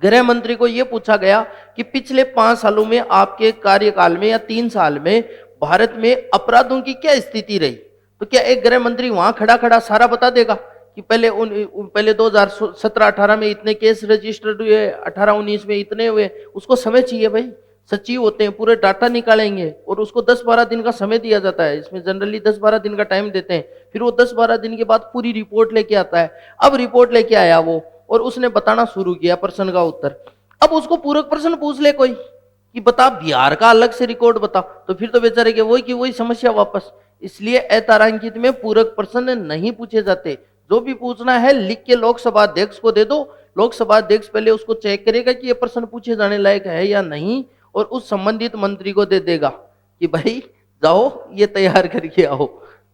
गृह मंत्री को यह पूछा गया कि पिछले 5 सालों में आपके कार्यकाल में या 3 साल में भारत में अपराधों की क्या स्थिति रही, तो क्या एक गृह मंत्री वहां खड़ा खड़ा सारा बता देगा कि पहले 2017-18 में इतने केस रजिस्टर्ड हुए, 18-19 में इतने हुए। उसको समय चाहिए भाई, सचिव होते हैं पूरे डाटा निकालेंगे और उसको 10-12 दिन का समय दिया जाता है, इसमें जनरली 10-12 दिन का टाइम देते हैं। फिर वो 10-12 दिन के बाद पूरी रिपोर्ट लेके आता है। अब रिपोर्ट लेके आया वो और उसने बताना शुरू किया प्रश्न का उत्तर। अब उसको पूरक प्रश्न पूछ ले कोई कि बता बिहार का अलग से रिकॉर्ड बता, तो फिर तो बेचारे के वही की वही समस्या वापस। इसलिए अतारांकित में पूरक प्रश्न नहीं पूछे जाते। जो भी पूछना है लिख के लोकसभा अध्यक्ष को दे दो, लोकसभा अध्यक्ष पहले उसको चेक करेगा कि ये प्रश्न पूछे जाने लायक है या नहीं, और उस संबंधित मंत्री को दे देगा कि भाई जाओ ये तैयार करके आओ।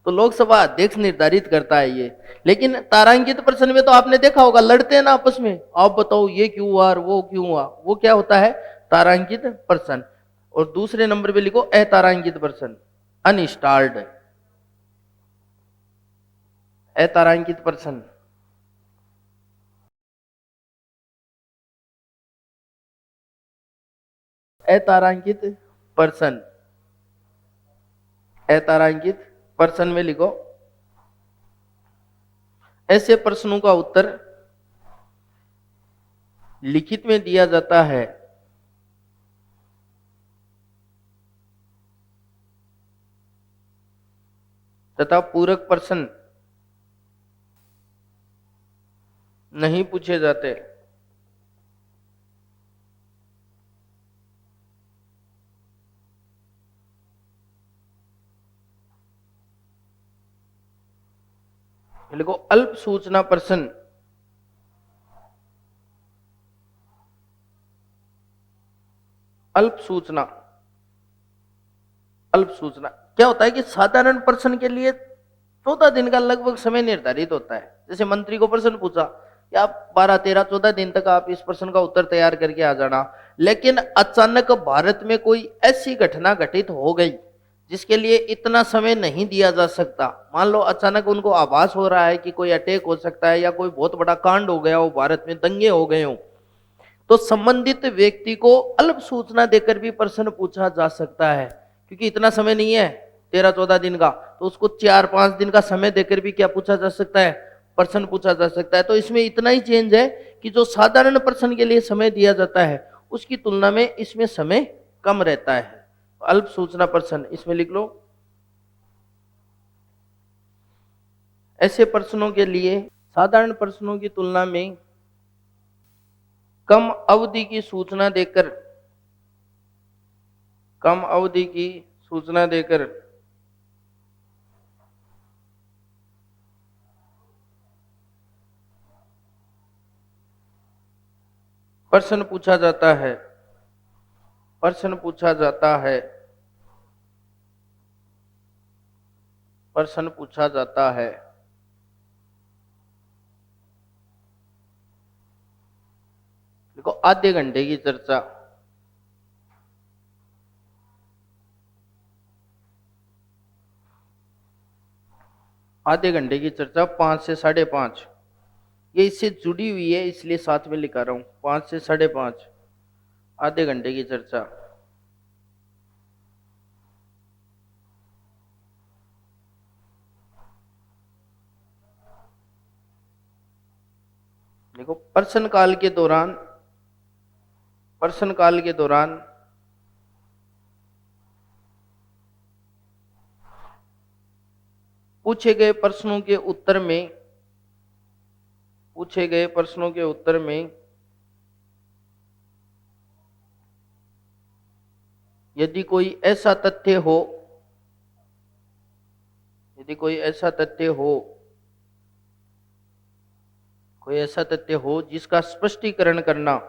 तो लोकसभा अध्यक्ष निर्धारित करता है ये। लेकिन तारांकित प्रश्न में तो आपने देखा होगा लड़ते हैं ना आपस में, आप बताओ ये क्यों हुआ और वो क्यों हुआ, वो क्या होता है तारांकित प्रश्न। और दूसरे नंबर पे लिखो अतारांकित प्रश्न, अनस्टार्ड अतारांकित प्रश्न। अतारांकित प्रश्न, अतारांकित प्रश्न में लिखो ऐसे प्रश्नों का उत्तर लिखित में दिया जाता है तथा पूरक प्रश्न नहीं पूछे जाते। लिखो अल्प सूचना प्रश्न, अल्प सूचना। अल्प सूचना क्या होता है कि साधारण प्रश्न के लिए 14 दिन का लगभग समय निर्धारित होता है। जैसे मंत्री को प्रश्न पूछा कि आप 12-13-14 दिन तक आप इस प्रश्न का उत्तर तैयार करके आ जाना। लेकिन अचानक भारत में कोई ऐसी घटना घटित हो गई जिसके लिए इतना समय नहीं दिया जा सकता। मान लो अचानक उनको आभास हो रहा है कि कोई अटैक हो सकता है या कोई बहुत बड़ा कांड हो गया हो, भारत में दंगे हो गए हो, तो संबंधित व्यक्ति को अल्प सूचना देकर भी प्रश्न पूछा जा सकता है। क्योंकि इतना समय नहीं है 13-14 दिन का, तो उसको 4-5 दिन का समय देकर भी क्या पूछा जा सकता है, प्रश्न पूछा जा सकता है। तो इसमें इतना ही चेंज है कि जो साधारण प्रश्न के लिए समय दिया जाता है उसकी तुलना में इसमें समय कम रहता है। अल्प सूचना प्रश्न इसमें लिख लो। ऐसे प्रश्नों के लिए साधारण प्रश्नों की तुलना में कम अवधि की सूचना देकर, कम अवधि की सूचना देकर प्रश्न पूछा जाता है, प्रश्न पूछा जाता है। प्रश्न पूछा जाता है। देखो आधे घंटे की चर्चा, आधे घंटे की चर्चा 5 से 5:30, ये इससे जुड़ी हुई है इसलिए साथ में लिखा रहा हूं। 5 से 5:30 आधे घंटे की चर्चा। देखो प्रश्न काल के दौरान, प्रश्न काल के दौरान पूछे गए प्रश्नों के उत्तर में, पूछे गए प्रश्नों के उत्तर में यदि कोई ऐसा तथ्य हो, यदि कोई ऐसा तथ्य हो, कोई ऐसा तथ्य हो जिसका स्पष्टीकरण करना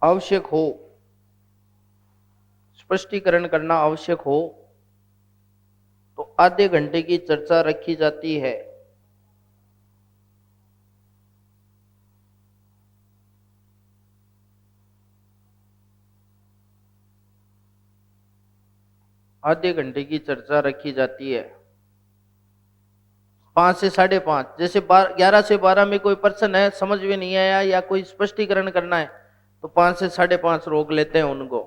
आवश्यक हो, स्पष्टीकरण करना आवश्यक हो, तो आधे घंटे की चर्चा रखी जाती है। आधे घंटे की चर्चा रखी जाती है। 5 से 5:30, जैसे 11 से 12 में कोई प्रश्न है समझ में नहीं आया या कोई स्पष्टीकरण करना है तो 5 से 5:30 रोक लेते हैं उनको।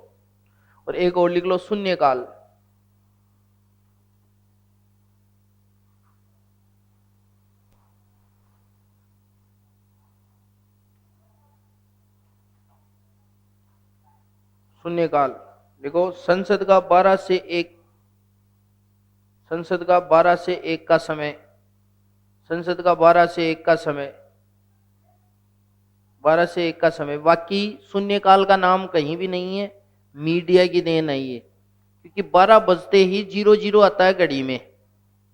और एक और लिख लो, शून्यकाल। शून्यकाल देखो, संसद का 12 से 1, संसद का 12 से 1 का समय, संसद का 12 से 1 का समय, 12 से 1 का समय। बाकी शून्यकाल का नाम कहीं भी नहीं है, मीडिया की देन है ये, क्योंकि 12 बजते ही 00 आता है घड़ी में,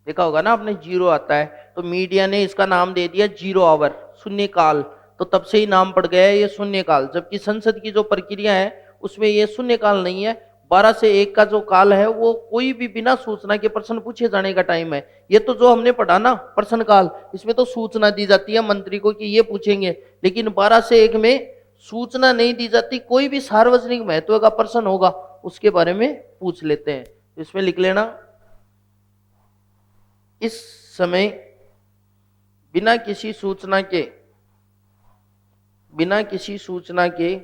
देखा होगा ना आपने, 0 आता है, तो मीडिया ने इसका नाम दे दिया 0 आवर, शून्यकाल। तो तब से ही नाम पड़ गया है ये शून्यकाल। जबकि संसद की जो प्रक्रिया है उसमें ये शून्यकाल नहीं है। 12 से 1 का जो काल है वो कोई भी बिना सूचना के प्रश्न पूछे जाने का टाइम है। ये तो जो हमने पढ़ा ना प्रश्न काल, इसमें तो सूचना दी जाती है मंत्री को कि ये पूछेंगे, लेकिन 12 से 1 में सूचना नहीं दी जाती। कोई भी सार्वजनिक महत्व का प्रश्न होगा उसके बारे में पूछ लेते हैं। इसमें लिख लेना, इस समय बिना किसी सूचना के, बिना किसी सूचना के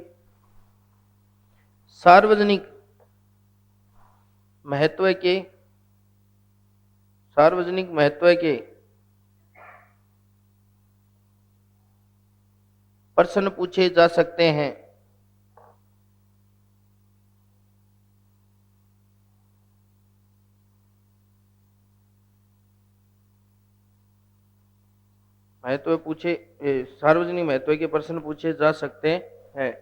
सार्वजनिक महत्व के, सार्वजनिक महत्व के प्रश्न पूछे जा सकते हैं। महत्व पूछे, सार्वजनिक महत्व के प्रश्न पूछे जा सकते हैं।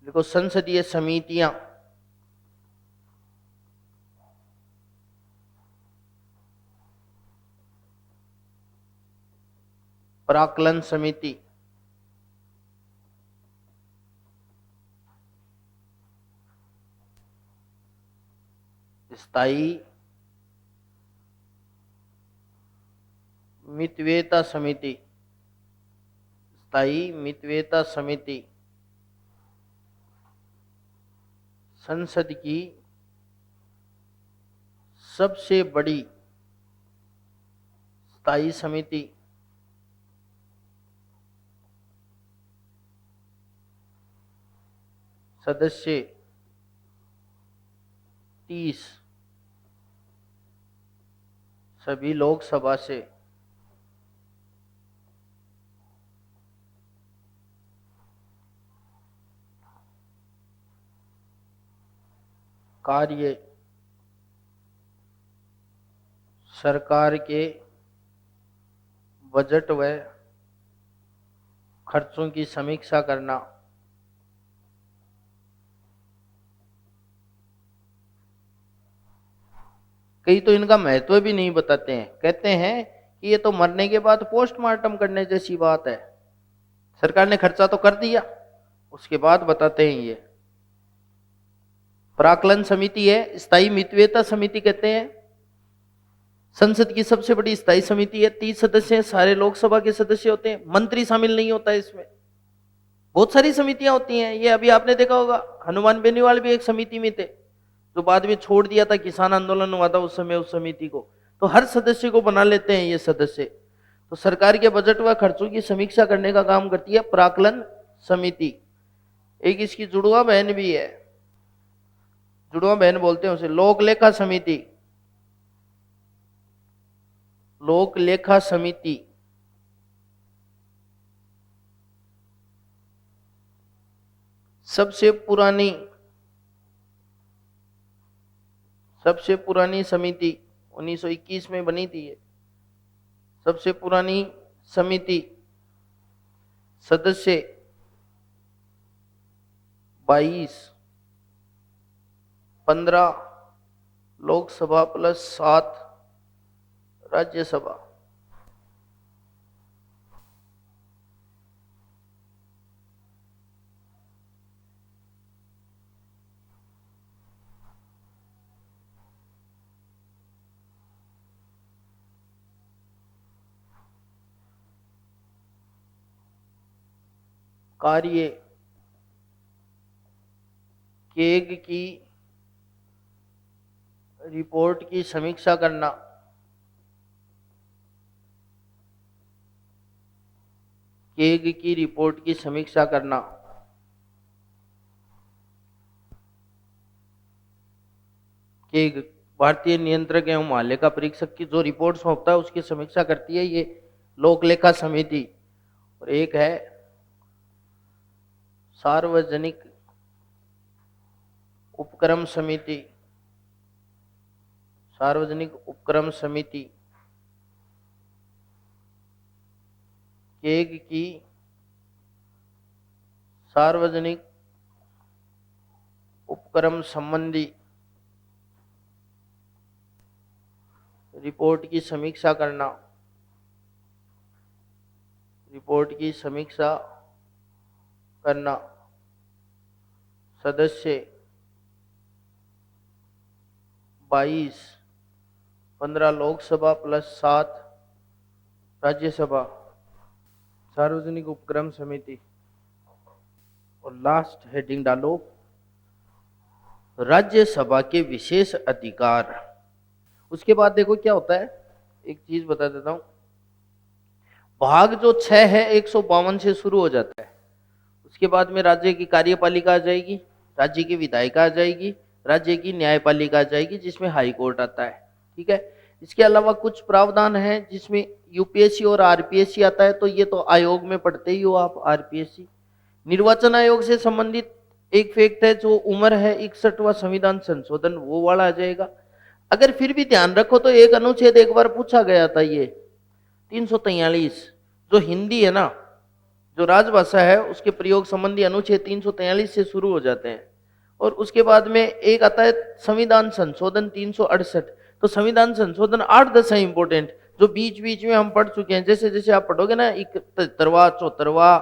देखो संसदीय समितियां, प्राक्कलन समिति, स्थायी मितव्ययता समिति, स्थायी मितव्ययता समिति संसद की सबसे बड़ी स्थायी समिति, सदस्य 30, सभी लोकसभा से, कार्य सरकार के बजट व खर्चों की समीक्षा करना, कई तो इनका महत्व भी नहीं बताते हैं, कहते हैं कि ये तो मरने के बाद पोस्टमार्टम करने जैसी बात है। सरकार ने खर्चा तो कर दिया, उसके बाद बताते हैं ये। प्राक्कलन समिति है, स्थायी मितव्ययता समिति कहते हैं, संसद की सबसे बड़ी स्थायी समिति है, 30 सदस्य हैं, सारे लोकसभा के सदस्य होते हैं, मंत्री शामिल नहीं होता है इसमें। बहुत सारी समितियां होती हैं। ये अभी आपने देखा होगा, हनुमान बेनीवाल भी एक समिति में थे, जो बाद में छोड़ दिया था, किसान आंदोलन हुआ था उस समय उस समिति को। तो हर सदस्य को बना लेते हैं ये सदस्य। तो सरकार के बजट व खर्चों की समीक्षा करने का काम करती है प्राक्कलन समिति। एक इसकी जुड़वा बहन भी है, जुड़वा बहन बोलते हैं उसे, लोक लेखा समिति। लोक लेखा समिति सबसे पुरानी समिति 1921 में बनी थी ये। सबसे पुरानी समिति, सदस्य 22, 15 लोकसभा प्लस 7 राज्यसभा। कार्य केग की रिपोर्ट की समीक्षा करना। केग की रिपोर्ट की समीक्षा करना। केग भारतीय नियंत्रक एवं महालेखा परीक्षक की जो रिपोर्ट सौंपता है उसकी समीक्षा करती है ये लोक लेखा समिति। और एक है सार्वजनिक उपक्रम समिति। सार्वजनिक उपक्रम समिति केग की सार्वजनिक उपक्रम संबंधी रिपोर्ट की समीक्षा करना। रिपोर्ट की समीक्षा करना। सदस्य 22, 15 लोकसभा प्लस 7 राज्यसभा। सार्वजनिक उपक्रम समिति। और लास्ट हेडिंग डालो, राज्यसभा के विशेष अधिकार। उसके बाद देखो क्या होता है, एक चीज बता देता हूं। भाग जो 6 है 152 से शुरू हो जाता है। उसके बाद में राज्य की कार्यपालिका आ जाएगी, राज्य की विधायिका आ जाएगी, राज्य की न्यायपालिका आ जाएगी, जिसमें हाई कोर्ट आता है। ठीक है। इसके अलावा कुछ प्रावधान है जिसमें यूपीएससी और आरपीएससी आता है, तो ये तो आयोग में पढ़ते ही हो आप, आरपीएससी। निर्वाचन आयोग से संबंधित एक फैक्ट है, जो उम्र है 61वां संविधान संशोधन, वो वाला आ जाएगा। अगर फिर भी ध्यान रखो तो एक अनुच्छेद एक बार पूछा गया था, ये 343, जो हिंदी है ना, जो राजभाषा है, उसके प्रयोग संबंधी अनुच्छेद 343 से शुरू हो जाते हैं। और उसके बाद में एक आता है संविधान संशोधन 368। तो संविधान संशोधन 8 10 है इंपोर्टेंट, जो बीच बीच में हम पढ़ चुके हैं। जैसे जैसे आप पढ़ोगे ना, 71वां, 74वां,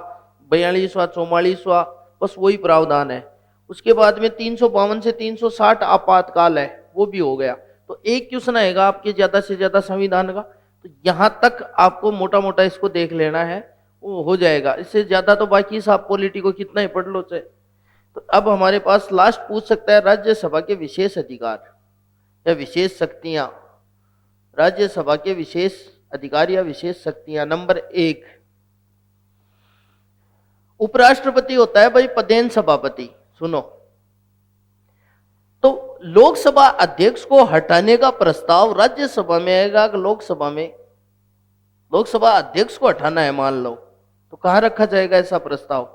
42वां, 44वां, बस वही प्रावधान है। उसके बाद में 352 से 360 आपातकाल है, वो भी हो गया। तो एक क्वेश्चन आएगा आपके ज्यादा से ज्यादा संविधान का, तो यहां तक आपको मोटा मोटा इसको देख लेना है, वो हो जाएगा। इससे ज्यादा तो बाकी साहब पॉलिटी को कितना ही पढ़ लो चाहे। तो अब हमारे पास लास्ट पूछ सकता है राज्यसभा के विशेष अधिकार या विशेष शक्तियां। राज्यसभा के विशेष अधिकार या विशेष शक्तियां। नंबर 1, उपराष्ट्रपति होता है भाई पदेन सभापति। सुनो, तो लोकसभा अध्यक्ष को हटाने का प्रस्ताव राज्यसभा में आएगा। लोकसभा में लोकसभा अध्यक्ष को हटाना है मान लो, तो कहां रखा जाएगा ऐसा प्रस्ताव?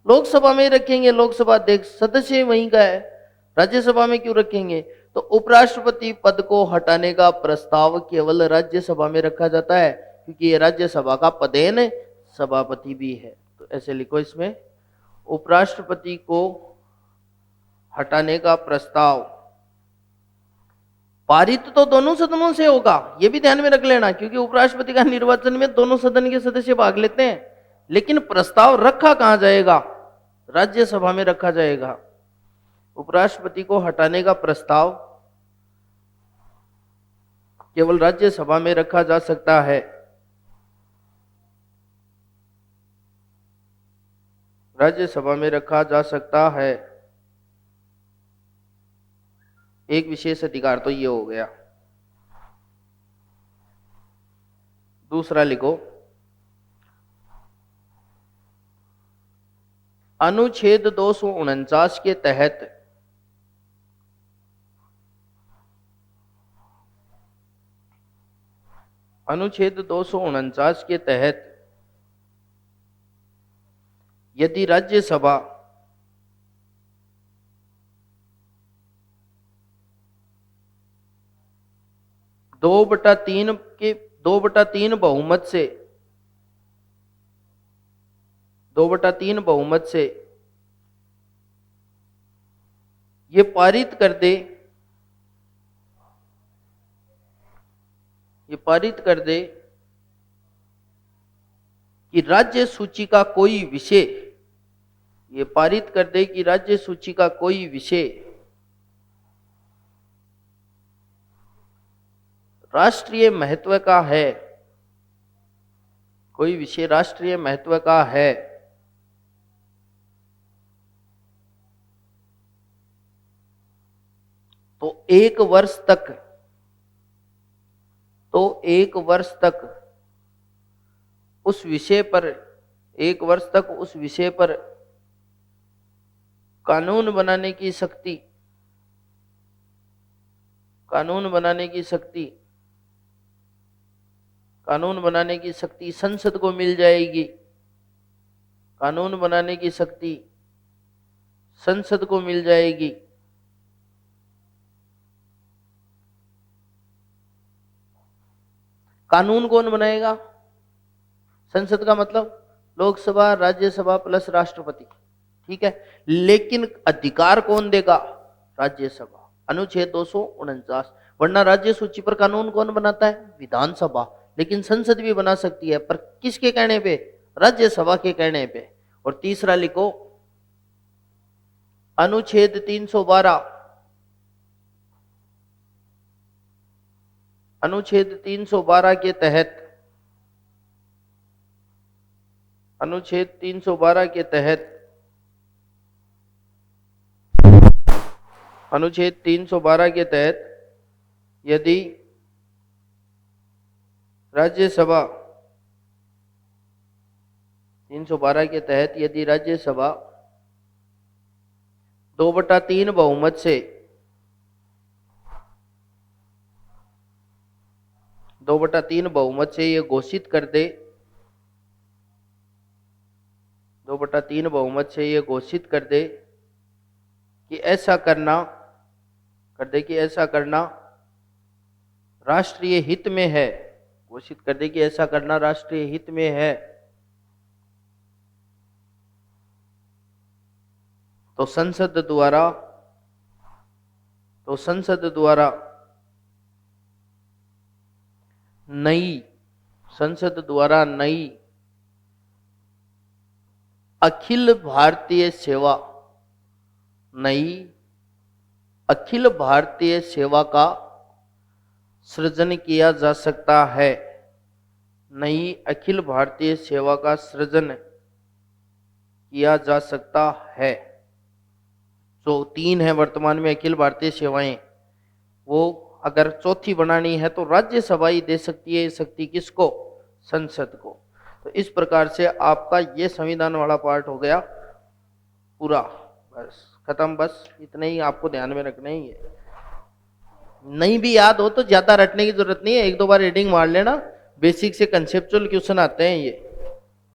लोकसभा में रखेंगे। लोकसभा अध्यक्ष सदस्य वहीं का है, राज्यसभा में क्यों रखेंगे? तो उपराष्ट्रपति पद को हटाने का प्रस्ताव केवल राज्यसभा में रखा जाता है, क्योंकि ये राज्यसभा का पदेन सभापति भी है। तो ऐसे लिखो इसमें, उपराष्ट्रपति को हटाने का प्रस्ताव पारित तो दोनों सदनों से होगा, ये भी ध्यान में रख लेना, क्योंकि उपराष्ट्रपति का निर्वाचन में दोनों सदन के सदस्य भाग लेते हैं। लेकिन प्रस्ताव रखा कहां जाएगा? राज्यसभा में रखा जाएगा। उपराष्ट्रपति को हटाने का प्रस्ताव केवल राज्यसभा में रखा जा सकता है। राज्यसभा में रखा जा सकता है। एक विशेष अधिकार तो ये हो गया। दूसरा लिखो, अनुच्छेद 249 के तहत अनुच्छेद 249 के तहत यदि राज्यसभा दो बटा तीन बहुमत से ये पारित कर दे कि राज्य सूची का कोई विषय, ये पारित कर दे कि राज्य सूची का कोई विषय राष्ट्रीय महत्व का है, कोई विषय राष्ट्रीय महत्व का है, तो एक वर्ष तक उस विषय पर कानून बनाने की शक्ति संसद को मिल जाएगी। कानून बनाने की शक्ति संसद को मिल जाएगी। कानून कौन बनाएगा? संसद का मतलब लोकसभा, राज्यसभा प्लस राष्ट्रपति, ठीक है। लेकिन अधिकार कौन देगा? राज्यसभा, अनुच्छेद 249। वरना राज्य सूची पर कानून कौन बनाता है? विधानसभा। लेकिन संसद भी बना सकती है, पर किसके कहने पे? राज्यसभा के कहने पे। और तीसरा लिखो, अनुच्छेद 312 के तहत अनुच्छेद 312 के तहत यदि राज्यसभा 2/3 बहुमत से 2/3 बहुमत से ये घोषित कर दे 2/3 बहुमत से ये घोषित कर दे कि ऐसा करना राष्ट्रीय हित में है, घोषित कर दे कि ऐसा करना राष्ट्रीय हित में है, तो संसद द्वारा नई अखिल भारतीय सेवा का सृजन किया जा सकता है। नई अखिल भारतीय सेवा का सृजन किया जा सकता है। जो 3 है वर्तमान में अखिल भारतीय सेवाएं, वो अगर चौथी बनानी है तो राज्यसभा ही दे सकती है ये शक्ति। किसको? संसद को। तो इस प्रकार से आपका ये संविधान वाला पार्ट हो गया पूरा, बस खत्म। बस इतना ही आपको ध्यान में रखना ही है। नहीं भी याद हो तो ज्यादा रटने की जरूरत नहीं है, 1-2 बार रीडिंग मार लेना। बेसिक से कंसेप्चुअल क्वेश्चन आते हैं ये।